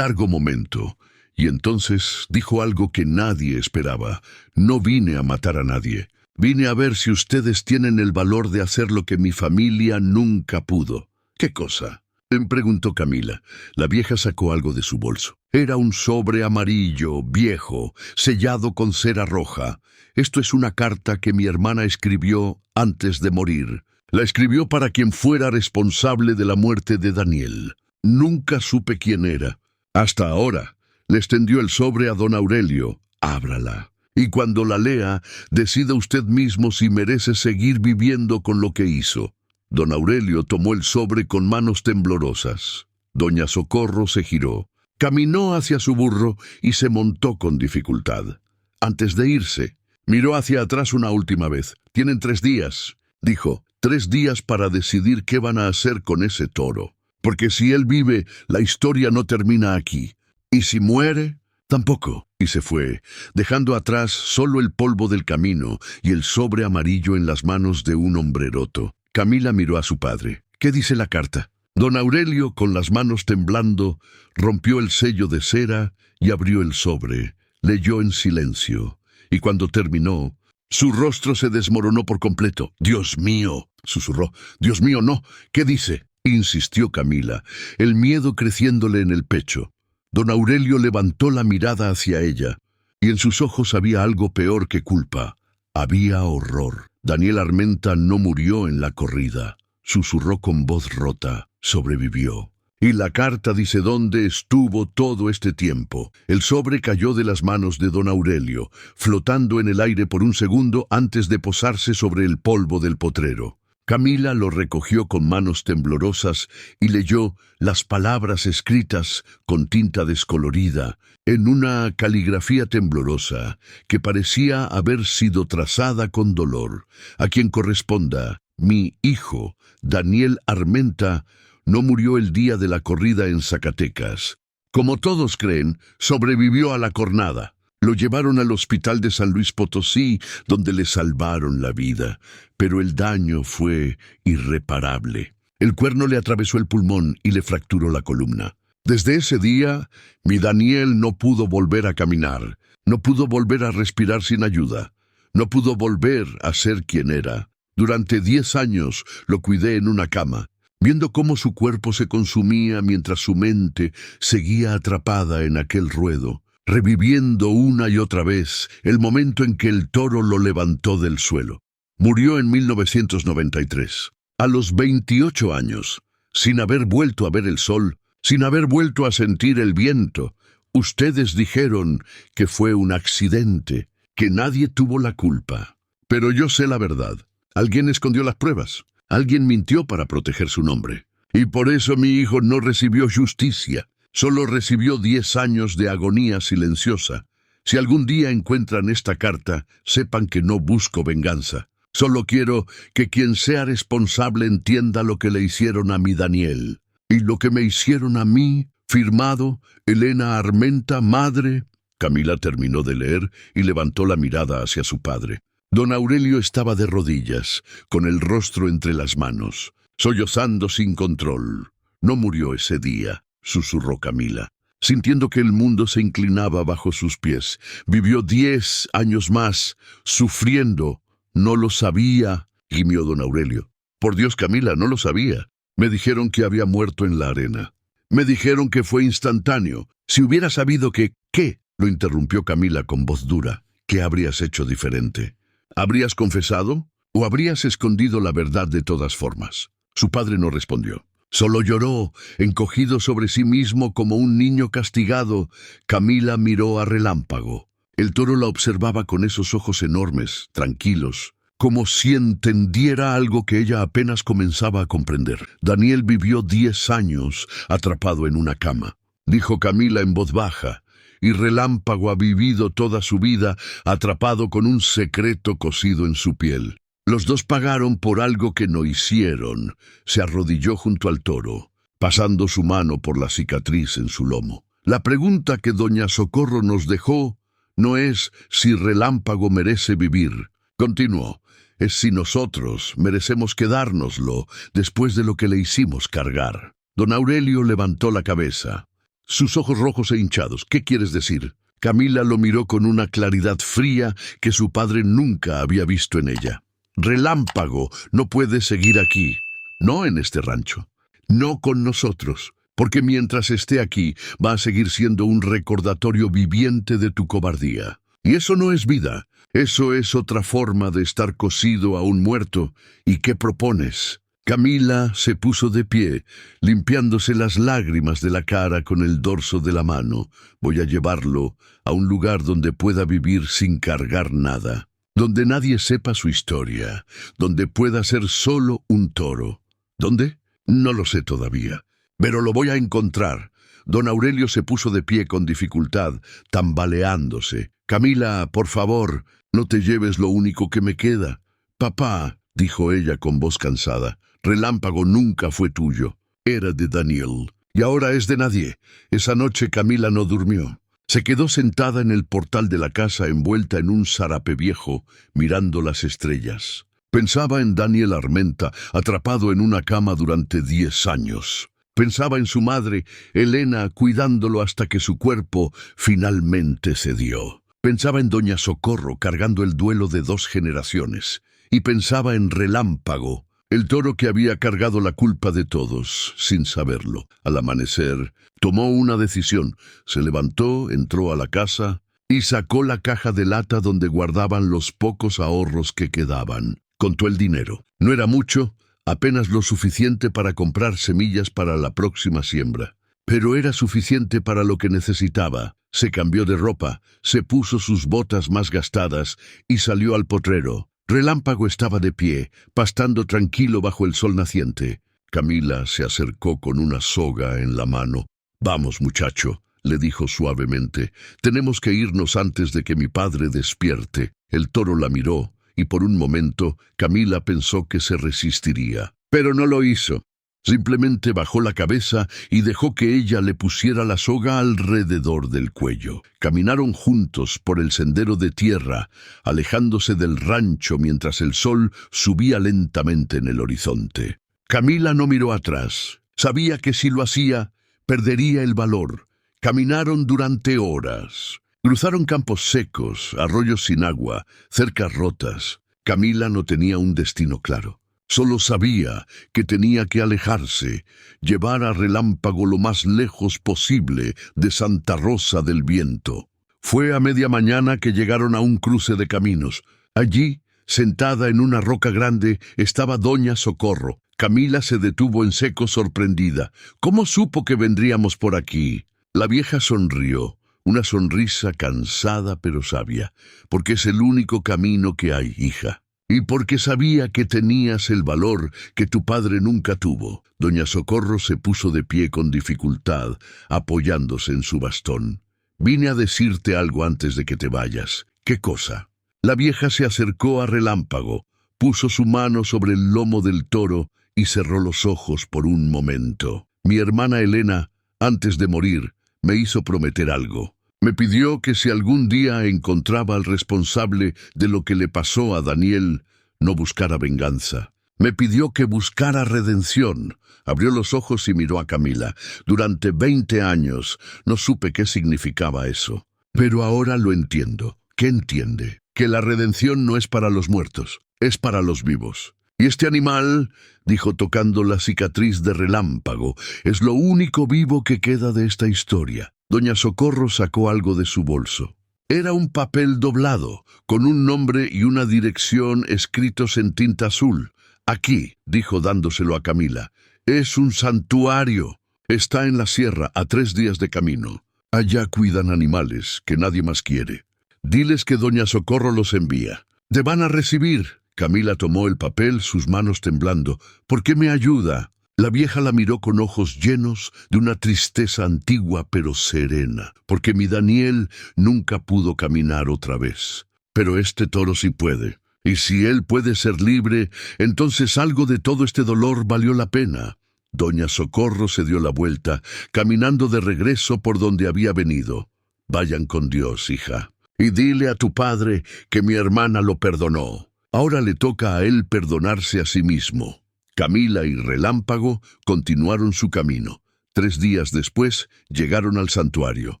momento. Y entonces dijo algo que nadie esperaba. «No vine a matar a nadie. Vine a ver si ustedes tienen el valor de hacer lo que mi familia nunca pudo». «¿Qué cosa?», preguntó Camila. La vieja sacó algo de su bolso. Era un sobre amarillo, viejo, sellado con cera roja. «Esto es una carta que mi hermana escribió antes de morir. La escribió para quien fuera responsable de la muerte de Daniel. Nunca supe quién era. Hasta ahora». Le extendió el sobre a don Aurelio. «Ábrala. Y cuando la lea, decida usted mismo si merece seguir viviendo con lo que hizo». Don Aurelio tomó el sobre con manos temblorosas. Doña Socorro se giró, caminó hacia su burro y se montó con dificultad. Antes de irse, miró hacia atrás una última vez. «Tienen 3 días», dijo, «3 días para decidir qué van a hacer con ese toro. Porque si él vive, la historia no termina aquí. Y si muere, tampoco». Y se fue, dejando atrás solo el polvo del camino y el sobre amarillo en las manos de un hombreroto. Camila miró a su padre. «¿Qué dice la carta?». Don Aurelio, con las manos temblando, rompió el sello de cera y abrió el sobre. Leyó en silencio, y cuando terminó, su rostro se desmoronó por completo. «Dios mío», susurró. «Dios mío, no. ¿Qué dice?», insistió Camila, el miedo creciéndole en el pecho. Don Aurelio levantó la mirada hacia ella, y en sus ojos había algo peor que culpa. Había horror. «Daniel Armenta no murió en la corrida», susurró con voz rota. «Sobrevivió. Y la carta dice dónde estuvo todo este tiempo». El sobre cayó de las manos de don Aurelio, flotando en el aire por un segundo antes de posarse sobre el polvo del potrero. Camila lo recogió con manos temblorosas y leyó las palabras escritas con tinta descolorida, en una caligrafía temblorosa que parecía haber sido trazada con dolor. A quien corresponda, mi hijo, Daniel Armenta, no murió el día de la corrida en Zacatecas. Como todos creen, sobrevivió a la cornada. Lo llevaron al hospital de San Luis Potosí, donde le salvaron la vida, pero el daño fue irreparable. El cuerno le atravesó el pulmón y le fracturó la columna. Desde ese día, mi Daniel no pudo volver a caminar, no pudo volver a respirar sin ayuda, no pudo volver a ser quien era. Durante 10 años lo cuidé en una cama, viendo cómo su cuerpo se consumía mientras su mente seguía atrapada en aquel ruedo, reviviendo una y otra vez el momento en que el toro lo levantó del suelo. Murió en 1993, a los 28 años, sin haber vuelto a ver el sol, sin haber vuelto a sentir el viento. Ustedes dijeron que fue un accidente, que nadie tuvo la culpa. Pero yo sé la verdad. Alguien escondió las pruebas. Alguien mintió para proteger su nombre. Y por eso mi hijo no recibió justicia. Solo recibió 10 años de agonía silenciosa. Si algún día encuentran esta carta, sepan que no busco venganza. Solo quiero que quien sea responsable entienda lo que le hicieron a mi Daniel. Y lo que me hicieron a mí, firmado, Elena Armenta, madre. Camila terminó de leer y levantó la mirada hacia su padre. Don Aurelio estaba de rodillas, con el rostro entre las manos, sollozando sin control. No murió ese día, susurró Camila, sintiendo que el mundo se inclinaba bajo sus pies. Vivió 10 años más, sufriendo. No lo sabía, gimió don Aurelio. Por Dios, Camila, no lo sabía. Me dijeron que había muerto en la arena. Me dijeron que fue instantáneo. Si hubiera sabido que... ¿Qué? Lo interrumpió Camila con voz dura. ¿Qué habrías hecho diferente? ¿Habrías confesado o habrías escondido la verdad de todas formas? Su padre no respondió. Solo lloró, encogido sobre sí mismo como un niño castigado. Camila miró a Relámpago. El toro la observaba con esos ojos enormes, tranquilos, como si entendiera algo que ella apenas comenzaba a comprender. Daniel vivió 10 años atrapado en una cama, dijo Camila en voz baja, y Relámpago ha vivido toda su vida atrapado con un secreto cosido en su piel. Los dos pagaron por algo que no hicieron. Se arrodilló junto al toro, pasando su mano por la cicatriz en su lomo. La pregunta que doña Socorro nos dejó no es si Relámpago merece vivir, continuó, es si nosotros merecemos quedárnoslo después de lo que le hicimos cargar. Don Aurelio levantó la cabeza, sus ojos rojos e hinchados. ¿Qué quieres decir? Camila lo miró con una claridad fría que su padre nunca había visto en ella. Relámpago no puede seguir aquí, no en este rancho, no con nosotros. Porque mientras esté aquí, va a seguir siendo un recordatorio viviente de tu cobardía. Y eso no es vida, eso es otra forma de estar cosido a un muerto. ¿Y qué propones? Camila se puso de pie, limpiándose las lágrimas de la cara con el dorso de la mano. Voy a llevarlo a un lugar donde pueda vivir sin cargar nada, donde nadie sepa su historia, donde pueda ser solo un toro. ¿Dónde? No lo sé todavía. Pero lo voy a encontrar. Don Aurelio se puso de pie con dificultad, tambaleándose. Camila, por favor, no te lleves lo único que me queda. Papá, dijo ella con voz cansada, Relámpago nunca fue tuyo. Era de Daniel. Y ahora es de nadie. Esa noche Camila no durmió. Se quedó sentada en el portal de la casa envuelta en un zarape viejo, mirando las estrellas. Pensaba en Daniel Armenta, atrapado en una cama durante 10 años. Pensaba en su madre, Elena, cuidándolo hasta que su cuerpo finalmente cedió. Pensaba en doña Socorro, cargando el duelo de 2 generaciones. Y pensaba en Relámpago, el toro que había cargado la culpa de todos, sin saberlo. Al amanecer, tomó una decisión. Se levantó, entró a la casa y sacó la caja de lata donde guardaban los pocos ahorros que quedaban. Contó el dinero. No era mucho, apenas lo suficiente para comprar semillas para la próxima siembra. Pero era suficiente para lo que necesitaba. Se cambió de ropa, se puso sus botas más gastadas y salió al potrero. Relámpago estaba de pie, pastando tranquilo bajo el sol naciente. Camila se acercó con una soga en la mano. «Vamos, muchacho», le dijo suavemente. «Tenemos que irnos antes de que mi padre despierte». El toro la miró, y por un momento Camila pensó que se resistiría. Pero no lo hizo. Simplemente bajó la cabeza y dejó que ella le pusiera la soga alrededor del cuello. Caminaron juntos por el sendero de tierra, alejándose del rancho mientras el sol subía lentamente en el horizonte. Camila no miró atrás. Sabía que si lo hacía, perdería el valor. Caminaron durante horas. Cruzaron campos secos, arroyos sin agua, cercas rotas. Camila no tenía un destino claro. Solo sabía que tenía que alejarse, llevar a Relámpago lo más lejos posible de Santa Rosa del Viento. Fue a media mañana que llegaron a un cruce de caminos. Allí, sentada en una roca grande, estaba Doña Socorro. Camila se detuvo en seco sorprendida. «¿Cómo supo que vendríamos por aquí?» La vieja sonrió, una sonrisa cansada pero sabia. «Porque es el único camino que hay, hija. Y porque sabía que tenías el valor que tu padre nunca tuvo». Doña Socorro se puso de pie con dificultad, apoyándose en su bastón. «Vine a decirte algo antes de que te vayas». «¿Qué cosa?» La vieja se acercó a Relámpago, puso su mano sobre el lomo del toro y cerró los ojos por un momento. «Mi hermana Elena, antes de morir, me hizo prometer algo. Me pidió que si algún día encontraba al responsable de lo que le pasó a Daniel, no buscara venganza. Me pidió que buscara redención». Abrió los ojos y miró a Camila. «Durante 20 años no supe qué significaba eso. Pero ahora lo entiendo». «¿Qué entiende?» «Que la redención no es para los muertos, es para los vivos. Y este animal», dijo tocando la cicatriz de Relámpago, «es lo único vivo que queda de esta historia». Doña Socorro sacó algo de su bolso. Era un papel doblado, con un nombre y una dirección escritos en tinta azul. «Aquí», dijo dándoselo a Camila. «Es un santuario. Está en la sierra, a 3 días de camino. Allá cuidan animales que nadie más quiere. Diles que Doña Socorro los envía. Te van a recibir». Camila tomó el papel, sus manos temblando. «¿Por qué me ayuda?» La vieja la miró con ojos llenos de una tristeza antigua pero serena. «Porque mi Daniel nunca pudo caminar otra vez. Pero este toro sí puede. Y si él puede ser libre, entonces algo de todo este dolor valió la pena». Doña Socorro se dio la vuelta, caminando de regreso por donde había venido. «Vayan con Dios, hija. Y dile a tu padre que mi hermana lo perdonó. Ahora le toca a él perdonarse a sí mismo». Camila y Relámpago continuaron su camino. 3 días después llegaron al santuario.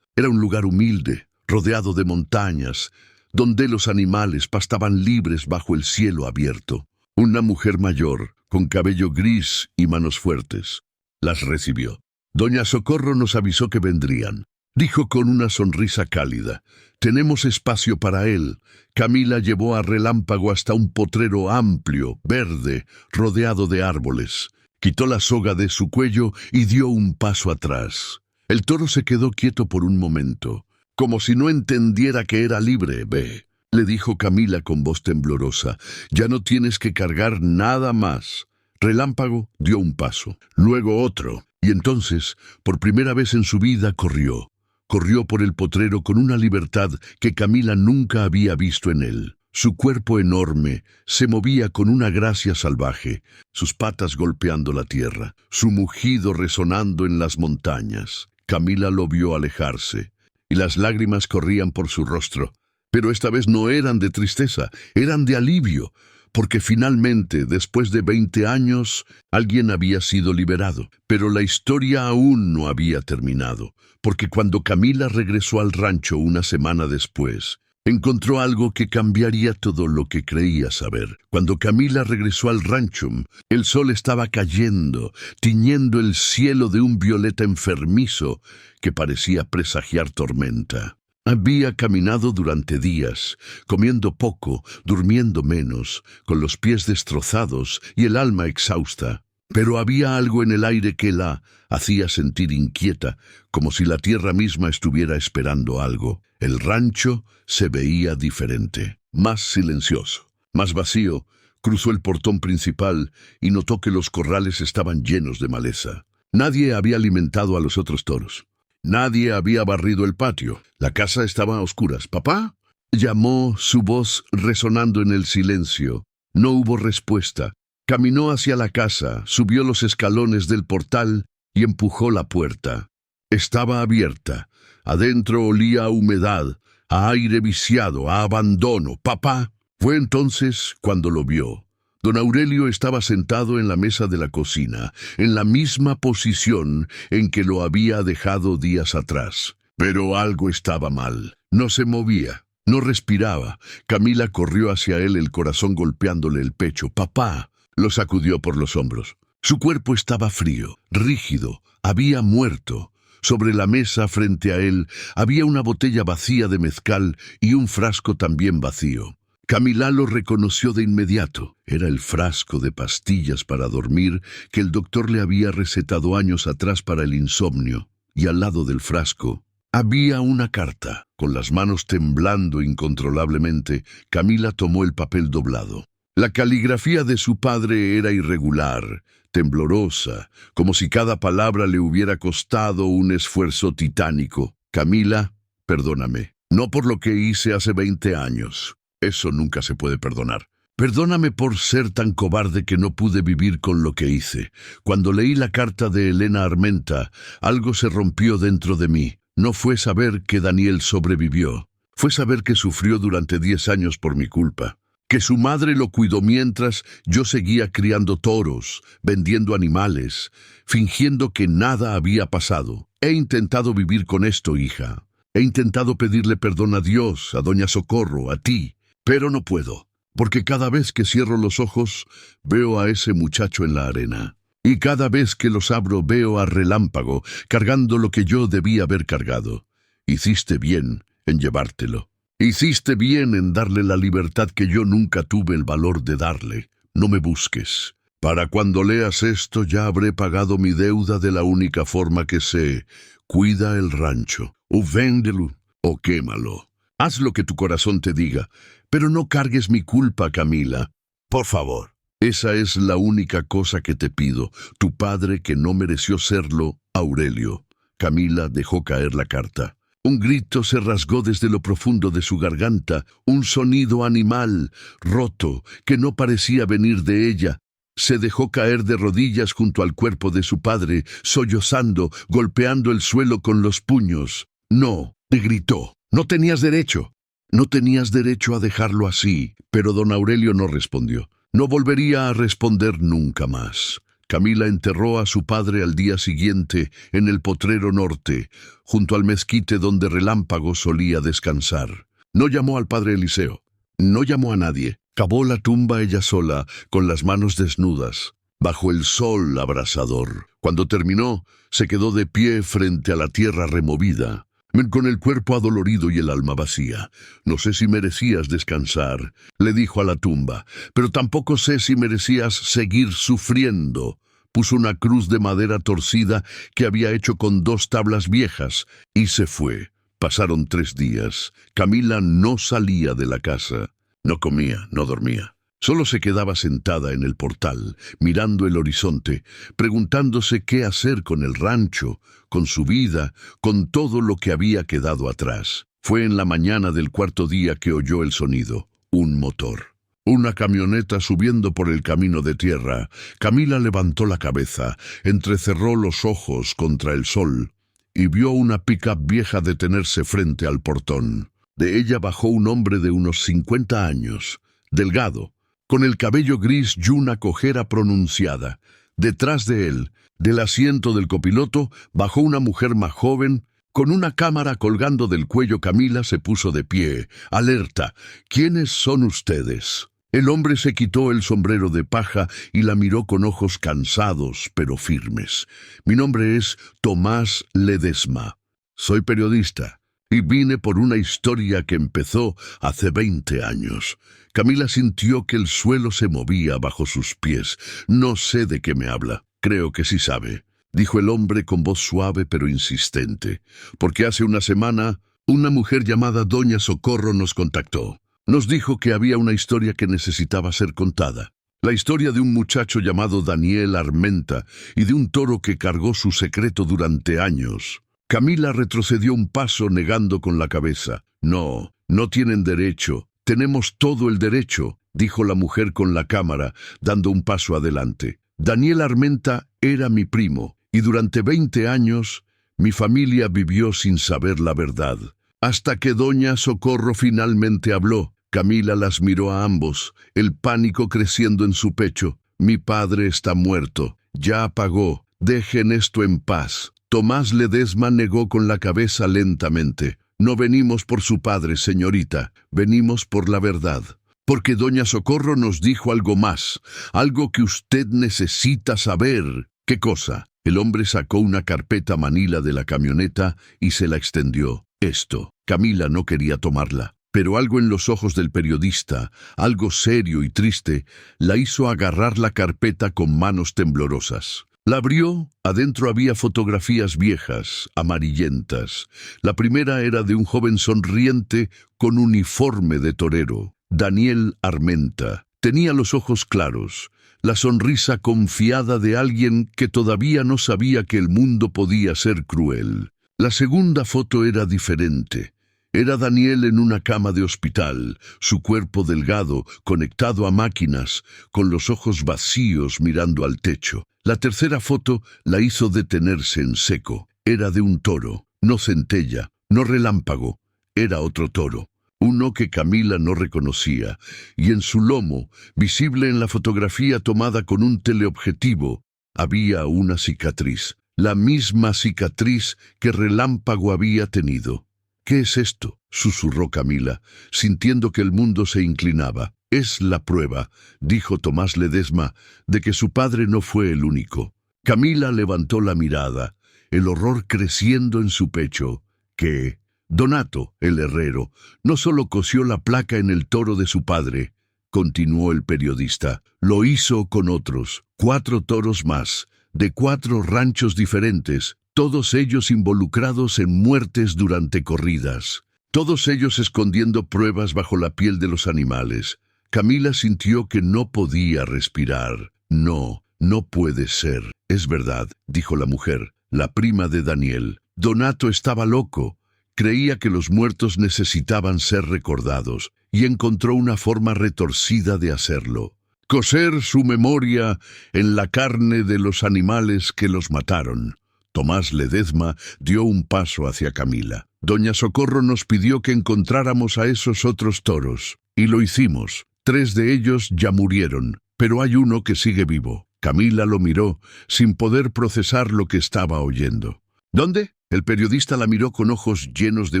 Era un lugar humilde, rodeado de montañas, donde los animales pastaban libres bajo el cielo abierto. Una mujer mayor, con cabello gris y manos fuertes, las recibió. «Doña Socorro nos avisó que vendrían», dijo con una sonrisa cálida. «Tenemos espacio para él». Camila llevó a Relámpago hasta un potrero amplio, verde, rodeado de árboles. Quitó la soga de su cuello y dio un paso atrás. El toro se quedó quieto por un momento, como si no entendiera que era libre. «Ve», le dijo Camila con voz temblorosa. «Ya no tienes que cargar nada más». Relámpago dio un paso, luego otro, y entonces, por primera vez en su vida, corrió. Corrió por el potrero con una libertad que Camila nunca había visto en él. Su cuerpo enorme se movía con una gracia salvaje, sus patas golpeando la tierra, su mugido resonando en las montañas. Camila lo vio alejarse, y las lágrimas corrían por su rostro. Pero esta vez no eran de tristeza, eran de alivio, porque finalmente, después de 20 años, alguien había sido liberado. Pero la historia aún no había terminado, porque cuando Camila regresó al rancho una semana después, encontró algo que cambiaría todo lo que creía saber. Cuando Camila regresó al rancho, el sol estaba cayendo, tiñendo el cielo de un violeta enfermizo que parecía presagiar tormenta. Había caminado durante días, comiendo poco, durmiendo menos, con los pies destrozados y el alma exhausta. Pero había algo en el aire que la hacía sentir inquieta, como si la tierra misma estuviera esperando algo. El rancho se veía diferente, más silencioso, Más vacío, cruzó el portón principal y notó que los corrales estaban llenos de maleza. Nadie había alimentado a los otros toros. Nadie había barrido el patio. La casa estaba a oscuras. «¿Papá?», llamó, su voz resonando en el silencio. No hubo respuesta. Caminó hacia la casa, subió los escalones del portal y empujó la puerta. Estaba abierta. Adentro olía a humedad, a aire viciado, a abandono. «¿Papá?». Fue entonces cuando lo vio. Don Aurelio estaba sentado en la mesa de la cocina, en la misma posición en que lo había dejado días atrás. Pero algo estaba mal. No se movía, no respiraba. Camila corrió hacia él, el corazón golpeándole el pecho. «Papá», lo sacudió por los hombros. Su cuerpo estaba frío, rígido, había muerto. Sobre la mesa frente a él había una botella vacía de mezcal y un frasco también vacío. Camila lo reconoció de inmediato. Era el frasco de pastillas para dormir que el doctor le había recetado años atrás para el insomnio. Y al lado del frasco había una carta. Con las manos temblando incontrolablemente, Camila tomó el papel doblado. La caligrafía de su padre era irregular, temblorosa, como si cada palabra le hubiera costado un esfuerzo titánico. «Camila, perdóname. No por lo que hice hace 20 años. Eso nunca se puede perdonar. Perdóname por ser tan cobarde que no pude vivir con lo que hice. Cuando leí la carta de Elena Armenta, algo se rompió dentro de mí. No fue saber que Daniel sobrevivió. Fue saber que sufrió durante 10 años por mi culpa. Que su madre lo cuidó mientras yo seguía criando toros, vendiendo animales, fingiendo que nada había pasado. He intentado vivir con esto, hija. He intentado pedirle perdón a Dios, a Doña Socorro, a ti. Pero no puedo, porque cada vez que cierro los ojos, veo a ese muchacho en la arena. Y cada vez que los abro, veo a Relámpago, cargando lo que yo debía haber cargado. Hiciste bien en llevártelo. Hiciste bien en darle la libertad que yo nunca tuve el valor de darle. No me busques. Para cuando leas esto ya habré pagado mi deuda de la única forma que sé. Cuida el rancho, o véndelo, o quémalo. Haz lo que tu corazón te diga, pero no cargues mi culpa, Camila. Por favor. Esa es la única cosa que te pido. Tu padre, que no mereció serlo, Aurelio. Camila dejó caer la carta. Un grito se rasgó desde lo profundo de su garganta, un sonido animal, roto, que no parecía venir de ella. Se dejó caer de rodillas junto al cuerpo de su padre, sollozando, golpeando el suelo con los puños. «No», le gritó, «no tenías derecho. No tenías derecho a dejarlo así». Pero don Aurelio no respondió. No volvería a responder nunca más. Camila enterró a su padre al día siguiente en el Potrero Norte, junto al mezquite donde Relámpago solía descansar. No llamó al padre Eliseo. No llamó a nadie. Cavó la tumba ella sola, con las manos desnudas, bajo el sol abrasador. Cuando terminó, se quedó de pie frente a la tierra removida, con el cuerpo adolorido y el alma vacía. «No sé si merecías descansar», le dijo a la tumba, «pero tampoco sé si merecías seguir sufriendo». Puso una cruz de madera torcida que había hecho con 2 tablas viejas y se fue. Pasaron 3 días. Camila no salía de la casa. No comía, no dormía. Solo se quedaba sentada en el portal, mirando el horizonte, preguntándose qué hacer con el rancho, con su vida, con todo lo que había quedado atrás. Fue en la mañana del 4.º día que oyó el sonido, un motor. Una camioneta subiendo por el camino de tierra. Camila levantó la cabeza, entrecerró los ojos contra el sol y vio una pick-up vieja detenerse frente al portón. De ella bajó un hombre de unos 50 años, delgado, con el cabello gris y una cojera pronunciada. Detrás de él, del asiento del copiloto, bajó una mujer más joven, con una cámara colgando del cuello. Camila se puso de pie, alerta. «¿Quiénes son ustedes?». El hombre se quitó el sombrero de paja y la miró con ojos cansados pero firmes. «Mi nombre es Tomás Ledesma. Soy periodista y vine por una historia que empezó hace 20 años». Camila sintió que el suelo se movía bajo sus pies. «No sé de qué me habla». «Creo que sí sabe», dijo el hombre con voz suave pero insistente, «porque hace una semana una mujer llamada Doña Socorro nos contactó. Nos dijo que había una historia que necesitaba ser contada. La historia de un muchacho llamado Daniel Armenta y de un toro que cargó su secreto durante años. Camila retrocedió un paso negando con la cabeza. No, no tienen derecho. Tenemos todo el derecho, dijo la mujer con la cámara, dando un paso adelante. Daniel Armenta era mi primo, y durante 20 años mi familia vivió sin saber la verdad. Hasta que doña Socorro finalmente habló. Camila las miró a ambos, el pánico creciendo en su pecho. Mi padre está muerto. Ya apagó. Dejen esto en paz. Tomás Ledesma negó con la cabeza lentamente. No venimos por su padre, señorita. Venimos por la verdad. Porque doña Socorro nos dijo algo más. Algo que usted necesita saber. ¿Qué cosa? El hombre sacó una carpeta manila de la camioneta y se la extendió. Esto. Camila no quería tomarla. Pero algo en los ojos del periodista, algo serio y triste, la hizo agarrar la carpeta con manos temblorosas. La abrió, adentro había fotografías viejas, amarillentas. La primera era de un joven sonriente con uniforme de torero, Daniel Armenta. Tenía los ojos claros, la sonrisa confiada de alguien que todavía no sabía que el mundo podía ser cruel. La segunda foto era diferente. Era Daniel en una cama de hospital, su cuerpo delgado, conectado a máquinas, con los ojos vacíos mirando al techo. La tercera foto la hizo detenerse en seco. Era de un toro, no centella, no relámpago. Era otro toro, uno que Camila no reconocía, y en su lomo, visible en la fotografía tomada con un teleobjetivo, había una cicatriz, la misma cicatriz que Relámpago había tenido. ¿Qué es esto?, susurró Camila, sintiendo que el mundo se inclinaba. Es la prueba, dijo Tomás Ledesma, de que su padre no fue el único. Camila levantó la mirada, el horror creciendo en su pecho. ¿Qué? Donato, el herrero, no solo cosió la placa en el toro de su padre, continuó el periodista, lo hizo con otros, 4 toros más, de 4 ranchos diferentes, todos ellos involucrados en muertes durante corridas, todos ellos escondiendo pruebas bajo la piel de los animales. Camila sintió que no podía respirar. No, no puede ser. Es verdad, dijo la mujer, la prima de Daniel. Donato estaba loco. Creía que los muertos necesitaban ser recordados, y encontró una forma retorcida de hacerlo. Coser su memoria en la carne de los animales que los mataron. Tomás Ledesma dio un paso hacia Camila. Doña Socorro nos pidió que encontráramos a esos otros toros, y lo hicimos. 3 de ellos ya murieron, pero hay uno que sigue vivo. Camila lo miró, sin poder procesar lo que estaba oyendo. ¿Dónde? El periodista la miró con ojos llenos de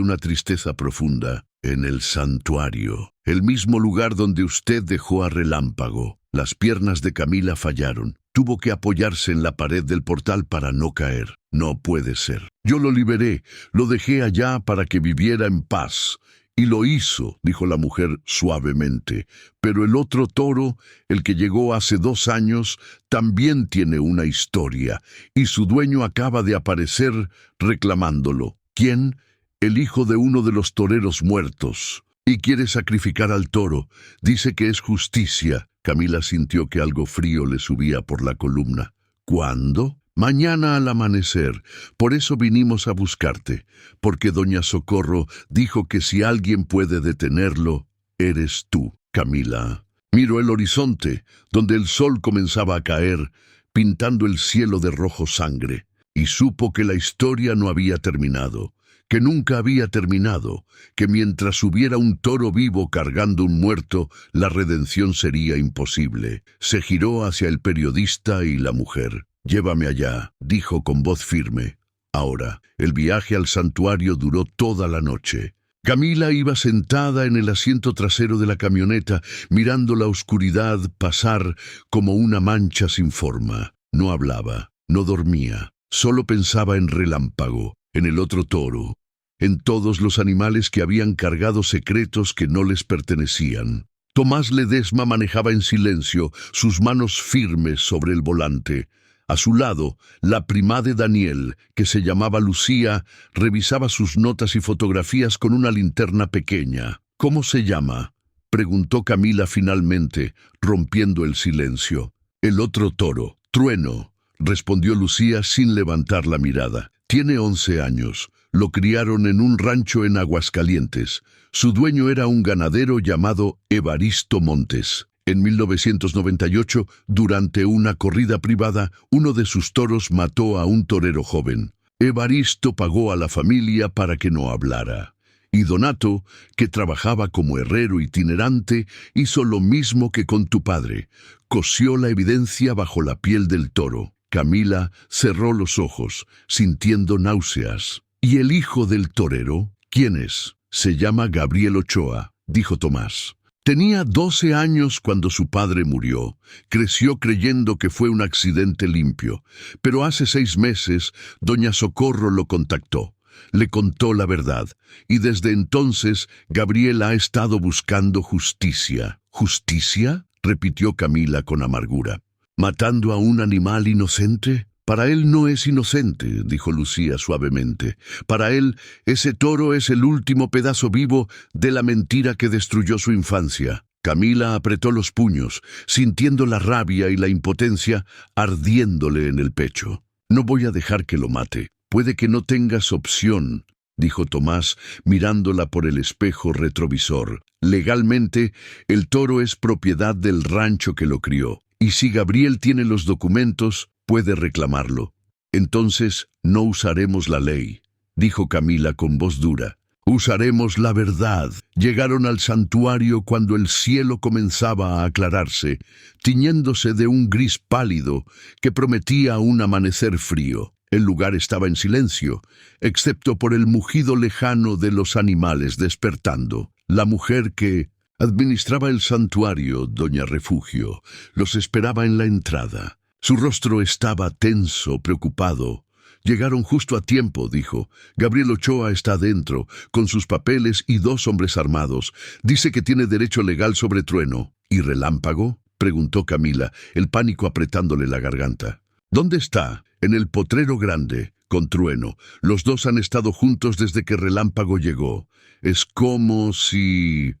una tristeza profunda. En el santuario, el mismo lugar donde usted dejó a Relámpago. Las piernas de Camila fallaron. Tuvo que apoyarse en la pared del portal para no caer. No puede ser. Yo lo liberé, lo dejé allá para que viviera en paz. Y lo hizo, dijo la mujer suavemente. Pero el otro toro, el que llegó hace 2 años, también tiene una historia, y su dueño acaba de aparecer reclamándolo. ¿Quién? El hijo de uno de los toreros muertos. Y quiere sacrificar al toro. Dice que es justicia. Camila sintió que algo frío le subía por la columna. ¿Cuándo? Mañana al amanecer. Por eso vinimos a buscarte, porque doña Socorro dijo que si alguien puede detenerlo, eres tú, Camila. Miró el horizonte, donde el sol comenzaba a caer, pintando el cielo de rojo sangre, y supo que la historia no había terminado, que nunca había terminado, que mientras hubiera un toro vivo cargando un muerto, la redención sería imposible. Se giró hacia el periodista y la mujer. «Llévame allá», dijo con voz firme. Ahora, el viaje al santuario duró toda la noche. Camila iba sentada en el asiento trasero de la camioneta, mirando la oscuridad pasar como una mancha sin forma. No hablaba, no dormía, solo pensaba en Relámpago, en el otro toro, en todos los animales que habían cargado secretos que no les pertenecían. Tomás Ledesma manejaba en silencio, sus manos firmes sobre el volante. A su lado, la prima de Daniel, que se llamaba Lucía, revisaba sus notas y fotografías con una linterna pequeña. «¿Cómo se llama?» preguntó Camila finalmente, rompiendo el silencio. El otro toro, Trueno, respondió Lucía sin levantar la mirada. Tiene 11 años. Lo criaron en un rancho en Aguascalientes. Su dueño era un ganadero llamado Evaristo Montes. En 1998, durante una corrida privada, uno de sus toros mató a un torero joven. Evaristo pagó a la familia para que no hablara. Y Donato, que trabajaba como herrero itinerante, hizo lo mismo que con tu padre. Cosió la evidencia bajo la piel del toro. Camila cerró los ojos, sintiendo náuseas. ¿Y el hijo del torero? ¿Quién es? Se llama Gabriel Ochoa, dijo Tomás. Tenía 12 años cuando su padre murió. Creció creyendo que fue un accidente limpio. Pero hace 6 meses, doña Socorro lo contactó. Le contó la verdad. Y desde entonces, Gabriel ha estado buscando justicia. ¿Justicia?, repitió Camila con amargura. ¿Matando a un animal inocente? Para él no es inocente, dijo Lucía suavemente. Para él, ese toro es el último pedazo vivo de la mentira que destruyó su infancia. Camila apretó los puños, sintiendo la rabia y la impotencia ardiéndole en el pecho. No voy a dejar que lo mate. Puede que no tengas opción, dijo Tomás, mirándola por el espejo retrovisor. Legalmente, el toro es propiedad del rancho que lo crió. Y si Gabriel tiene los documentos, puede reclamarlo. Entonces no usaremos la ley, dijo Camila con voz dura. Usaremos la verdad. Llegaron al santuario cuando el cielo comenzaba a aclararse, tiñéndose de un gris pálido que prometía un amanecer frío. El lugar estaba en silencio, excepto por el mugido lejano de los animales despertando. La mujer que administraba el santuario, doña Refugio, los esperaba en la entrada. Su rostro estaba tenso, preocupado. Llegaron justo a tiempo, dijo. Gabriel Ochoa está dentro, con sus papeles y 2 hombres armados. Dice que tiene derecho legal sobre Trueno. ¿Y Relámpago?, preguntó Camila, el pánico apretándole la garganta. ¿Dónde está? En el potrero grande, con Trueno. Los 2 han estado juntos desde que Relámpago llegó. Es como si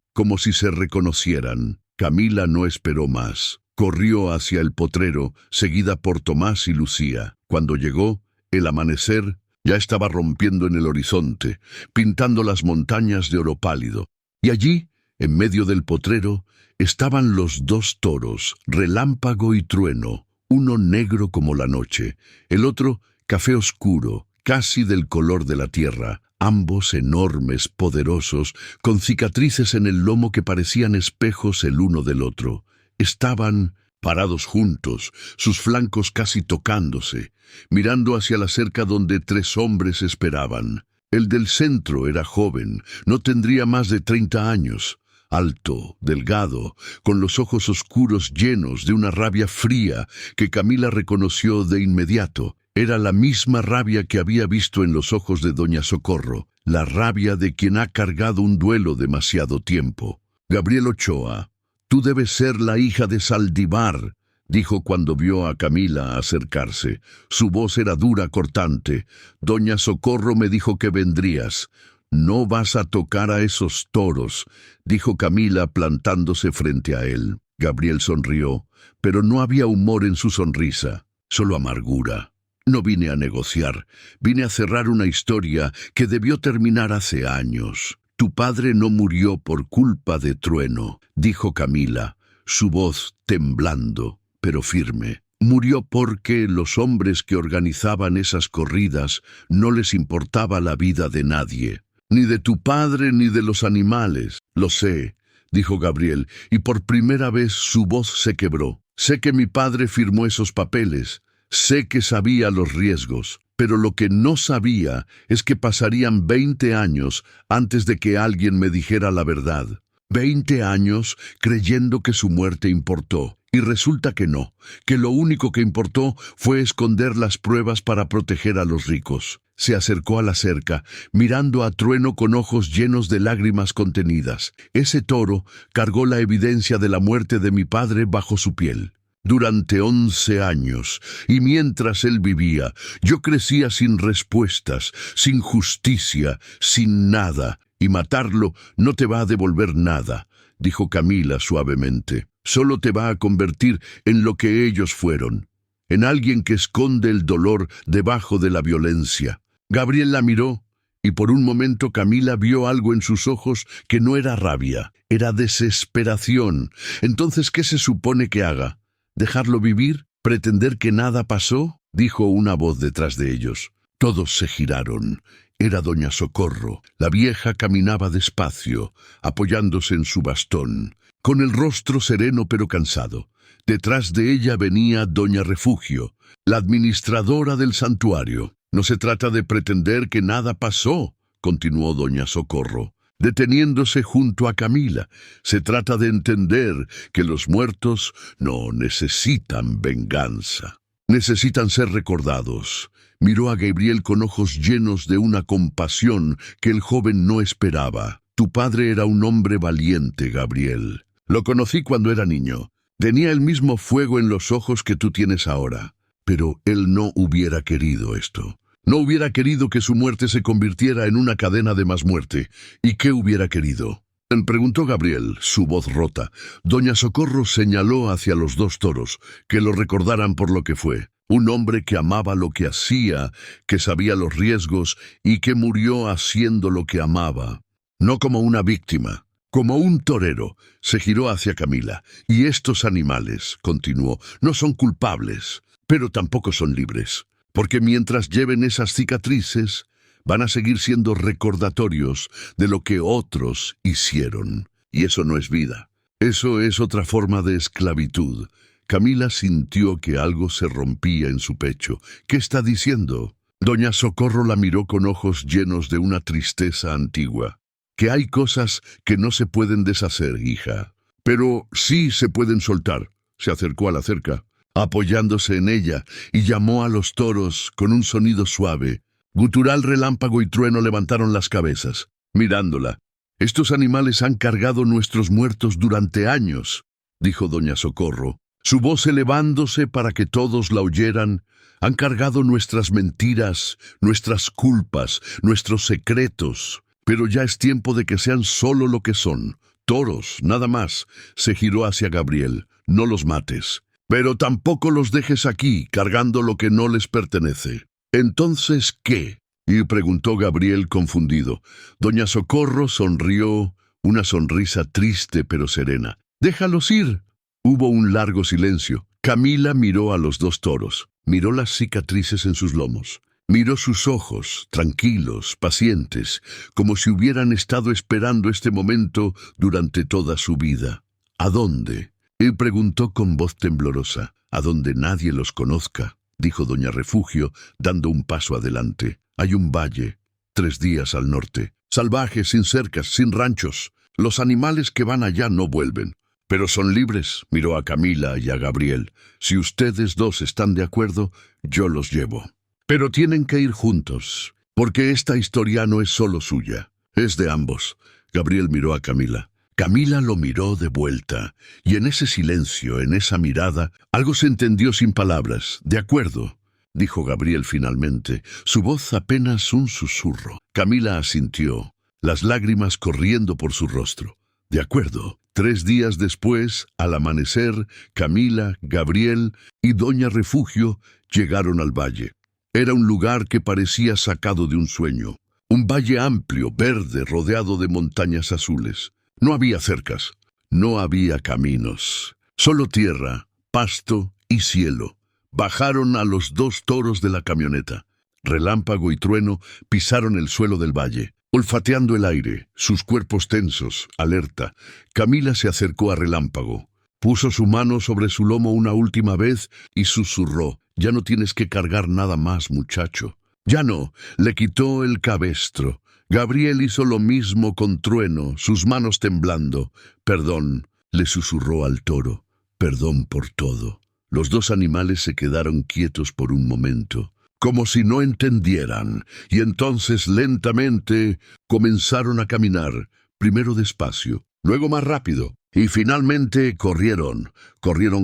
se reconocieran. Camila no esperó más. Corrió hacia el potrero, seguida por Tomás y Lucía. Cuando llegó, el amanecer ya estaba rompiendo en el horizonte, pintando las montañas de oro pálido. Y allí, en medio del potrero, estaban los 2 toros, Relámpago y Trueno, uno negro como la noche, el otro café oscuro, casi del color de la tierra, ambos enormes, poderosos, con cicatrices en el lomo que parecían espejos el uno del otro. Estaban parados juntos, sus flancos casi tocándose, mirando hacia la cerca donde 3 hombres esperaban. El del centro era joven, no tendría más de 30 años, alto, delgado, con los ojos oscuros llenos de una rabia fría que Camila reconoció de inmediato. Era la misma rabia que había visto en los ojos de doña Socorro, la rabia de quien ha cargado un duelo demasiado tiempo. Gabriel Ochoa, tú debes ser la hija de Saldívar, dijo cuando vio a Camila acercarse. Su voz era dura, cortante. Doña Socorro me dijo que vendrías. No vas a tocar a esos toros, dijo Camila plantándose frente a él. Gabriel sonrió, pero no había humor en su sonrisa, solo amargura. No vine a negociar, vine a cerrar una historia que debió terminar hace años. Tu padre no murió por culpa de Trueno, dijo Camila, su voz temblando, pero firme. Murió porque los hombres que organizaban esas corridas no les importaba la vida de nadie. Ni de tu padre ni de los animales. Lo sé, dijo Gabriel, y por primera vez su voz se quebró. Sé que mi padre firmó esos papeles. Sé que sabía los riesgos, pero lo que no sabía es que pasarían 20 años antes de que alguien me dijera la verdad. 20 años creyendo que su muerte importó. Y resulta que no, que lo único que importó fue esconder las pruebas para proteger a los ricos. Se acercó a la cerca, mirando a Trueno con ojos llenos de lágrimas contenidas. Ese toro cargó la evidencia de la muerte de mi padre bajo su piel. Durante 11 años, y mientras él vivía, yo crecía sin respuestas, sin justicia, sin nada, y matarlo no te va a devolver nada. dijo Camila suavemente. Solo te va a convertir en lo que ellos fueron, en alguien que esconde el dolor debajo de la violencia. Gabriel la miró, y por un momento Camila vio algo en sus ojos que no era rabia, era desesperación. Entonces, ¿qué se supone que haga? ¿Dejarlo vivir? ¿Pretender que nada pasó? Dijo una voz detrás de ellos. Todos se giraron. Era doña Socorro. La vieja caminaba despacio, apoyándose en su bastón, con el rostro sereno pero cansado. Detrás de ella venía doña Refugio, la administradora del santuario. No se trata de pretender que nada pasó, continuó doña Socorro, deteniéndose junto a Camila. Se trata de entender que los muertos no necesitan venganza. Necesitan ser recordados. Miró a Gabriel con ojos llenos de una compasión que el joven no esperaba. Tu padre era un hombre valiente, Gabriel. Lo conocí cuando era niño. Tenía el mismo fuego en los ojos que tú tienes ahora. Pero él no hubiera querido esto. No hubiera querido que su muerte se convirtiera en una cadena de más muerte. ¿Y qué hubiera querido? Preguntó Gabriel, su voz rota. Doña Socorro señaló hacia los dos toros, que lo recordaran por lo que fue. Un hombre que amaba lo que hacía, que sabía los riesgos y que murió haciendo lo que amaba. No como una víctima, como un torero. Se giró hacia Camila. Y estos animales, continuó, no son culpables, pero tampoco son libres. Porque mientras lleven esas cicatrices, van a seguir siendo recordatorios de lo que otros hicieron. Y eso no es vida. Eso es otra forma de esclavitud. Camila sintió que algo se rompía en su pecho. ¿Qué está diciendo? Doña Socorro la miró con ojos llenos de una tristeza antigua. Que hay cosas que no se pueden deshacer, hija. Pero sí se pueden soltar. Se acercó a la cerca, apoyándose en ella, y llamó a los toros con un sonido suave. Gutural, Relámpago y Trueno levantaron las cabezas, mirándola. Estos animales han cargado nuestros muertos durante años, dijo doña Socorro, su voz elevándose para que todos la oyeran. Han cargado nuestras mentiras, nuestras culpas, nuestros secretos. Pero ya es tiempo de que sean solo lo que son, toros, nada más. Se giró hacia Gabriel. No los mates. Pero tampoco los dejes aquí, cargando lo que no les pertenece. ¿Entonces qué? Y preguntó Gabriel confundido. Doña Socorro sonrió, una sonrisa triste pero serena. «Déjalos ir». Hubo un largo silencio. Camila miró a los dos toros, miró las cicatrices en sus lomos, miró sus ojos, tranquilos, pacientes, como si hubieran estado esperando este momento durante toda su vida. ¿A dónde? Y preguntó con voz temblorosa. «A donde nadie los conozca», dijo doña Refugio, dando un paso adelante. «Hay un valle, 3 días al norte, salvaje, sin cercas, sin ranchos. Los animales que van allá no vuelven. Pero son libres», miró a Camila y a Gabriel. «Si ustedes dos están de acuerdo, yo los llevo. Pero tienen que ir juntos, porque esta historia no es solo suya, es de ambos». Gabriel miró a Camila. Camila lo miró de vuelta, y en ese silencio, en esa mirada, algo se entendió sin palabras. «De acuerdo», dijo Gabriel finalmente, su voz apenas un susurro. Camila asintió, las lágrimas corriendo por su rostro. «De acuerdo». 3 días después, al amanecer, Camila, Gabriel y doña Refugio llegaron al valle. Era un lugar que parecía sacado de un sueño. Un valle amplio, verde, rodeado de montañas azules. No había cercas, no había caminos, solo tierra, pasto y cielo. Bajaron a los 2 toros de la camioneta. Relámpago y Trueno pisaron el suelo del valle, olfateando el aire, sus cuerpos tensos, alerta. Camila se acercó a Relámpago, puso su mano sobre su lomo una última vez y susurró: «Ya no tienes que cargar nada más, muchacho». «Ya no», le quitó el cabestro. Gabriel hizo lo mismo con Trueno, sus manos temblando. «Perdón», le susurró al toro, «perdón por todo». Los 2 animales se quedaron quietos por un momento, como si no entendieran, y entonces lentamente comenzaron a caminar, primero despacio, luego más rápido, y finalmente corrieron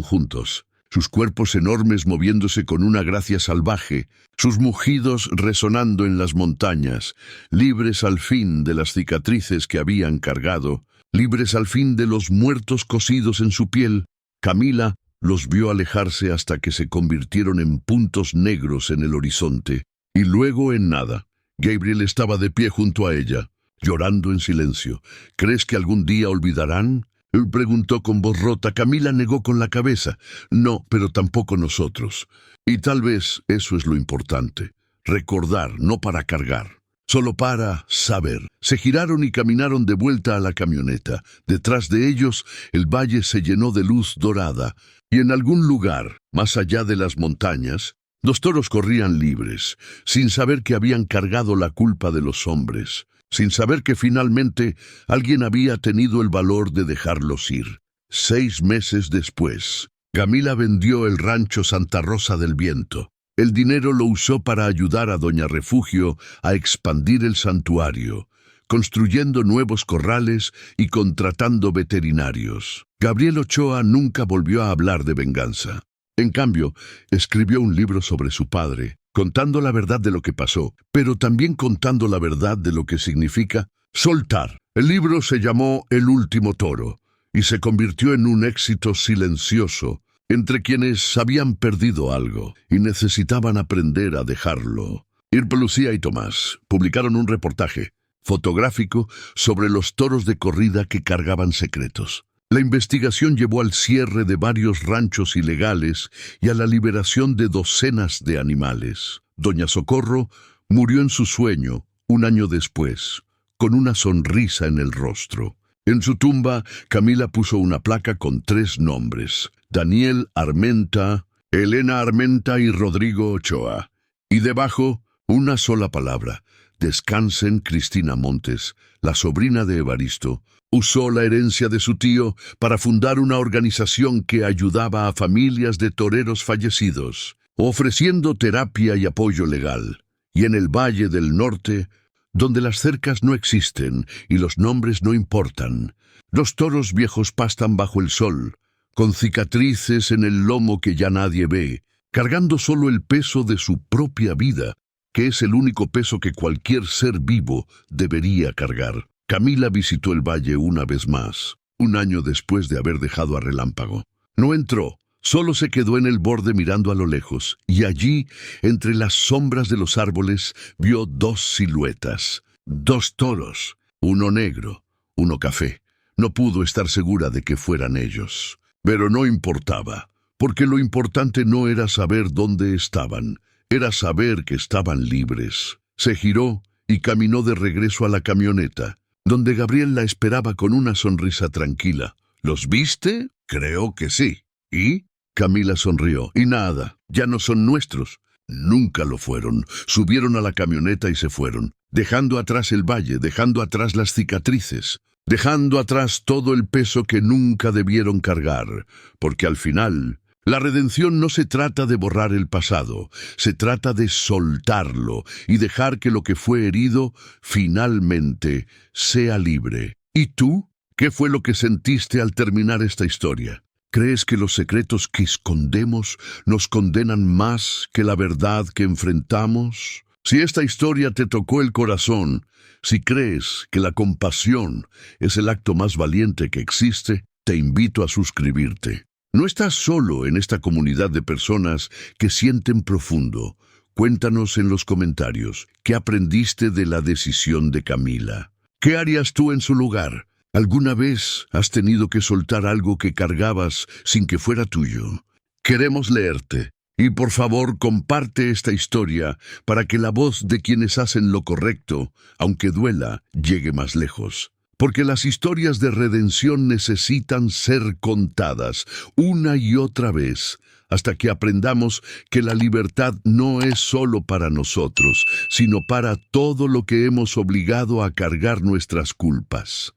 juntos, sus cuerpos enormes moviéndose con una gracia salvaje, sus mugidos resonando en las montañas, libres al fin de las cicatrices que habían cargado. libres al fin de los muertos cosidos en su piel. Camila los vio alejarse hasta que se convirtieron en puntos negros en el horizonte, y luego en nada. Gabriel estaba de pie junto a ella, llorando en silencio. ¿Crees que algún día olvidarán? Él preguntó con voz rota. Camila negó con la cabeza. No, pero tampoco nosotros. Y tal vez eso es lo importante. Recordar, no para cargar, solo para saber. Se giraron y caminaron de vuelta a la camioneta. Detrás de ellos, el valle se llenó de luz dorada, y en algún lugar, más allá de las montañas, los toros corrían libres, sin saber que habían cargado la culpa de los hombres, sin saber que finalmente alguien había tenido el valor de dejarlos ir. 6 meses después, Camila vendió el rancho Santa Rosa del Viento. El dinero lo usó para ayudar a Doña Refugio a expandir el santuario, construyendo nuevos corrales y contratando veterinarios. Gabriel Ochoa nunca volvió a hablar de venganza. En cambio, escribió un libro sobre su padre, contando la verdad de lo que pasó, pero también contando la verdad de lo que significa soltar. El libro se llamó El último toro y se convirtió en un éxito silencioso entre quienes habían perdido algo y necesitaban aprender a dejarlo. Irpa, Lucía y Tomás publicaron un reportaje fotográfico sobre los toros de corrida que cargaban secretos. La investigación llevó al cierre de varios ranchos ilegales y a la liberación de docenas de animales. Doña Socorro murió en su sueño 1 año después, con una sonrisa en el rostro. En su tumba, Camila puso una placa con 3 nombres: Daniel Armenta, Elena Armenta y Rodrigo Ochoa. Y debajo, una sola palabra: descansen Cristina Montes, la sobrina de Evaristo. Usó la herencia de su tío para fundar una organización que ayudaba a familias de toreros fallecidos, ofreciendo terapia y apoyo legal. Y en el Valle del Norte, donde las cercas no existen y los nombres no importan, los toros viejos pastan bajo el sol, con cicatrices en el lomo que ya nadie ve, cargando solo el peso de su propia vida, que es el único peso que cualquier ser vivo debería cargar. Camila visitó el valle una vez más, 1 año después de haber dejado a Relámpago. No entró, solo se quedó en el borde mirando a lo lejos, y allí, entre las sombras de los árboles, vio 2 siluetas, 2 toros, uno negro, uno café. No pudo estar segura de que fueran ellos, pero no importaba, porque lo importante no era saber dónde estaban, era saber que estaban libres. Se giró y caminó de regreso a la camioneta, donde Gabriel la esperaba con una sonrisa tranquila. ¿Los viste? Creo que sí. ¿Y? Camila sonrió. Y nada, ya no son nuestros. Nunca lo fueron. Subieron a la camioneta y se fueron, dejando atrás el valle, dejando atrás las cicatrices, dejando atrás todo el peso que nunca debieron cargar, porque al final la redención no se trata de borrar el pasado, se trata de soltarlo y dejar que lo que fue herido finalmente sea libre. ¿Y tú? ¿Qué fue lo que sentiste al terminar esta historia? ¿Crees que los secretos que escondemos nos condenan más que la verdad que enfrentamos? Si esta historia te tocó el corazón, si crees que la compasión es el acto más valiente que existe, te invito a suscribirte. No estás solo en esta comunidad de personas que sienten profundo. Cuéntanos en los comentarios qué aprendiste de la decisión de Camila. ¿Qué harías tú en su lugar? ¿Alguna vez has tenido que soltar algo que cargabas sin que fuera tuyo? Queremos leerte. Y por favor, comparte esta historia para que la voz de quienes hacen lo correcto, aunque duela, llegue más lejos. Porque las historias de redención necesitan ser contadas una y otra vez, hasta que aprendamos que la libertad no es solo para nosotros, sino para todo lo que hemos obligado a cargar nuestras culpas.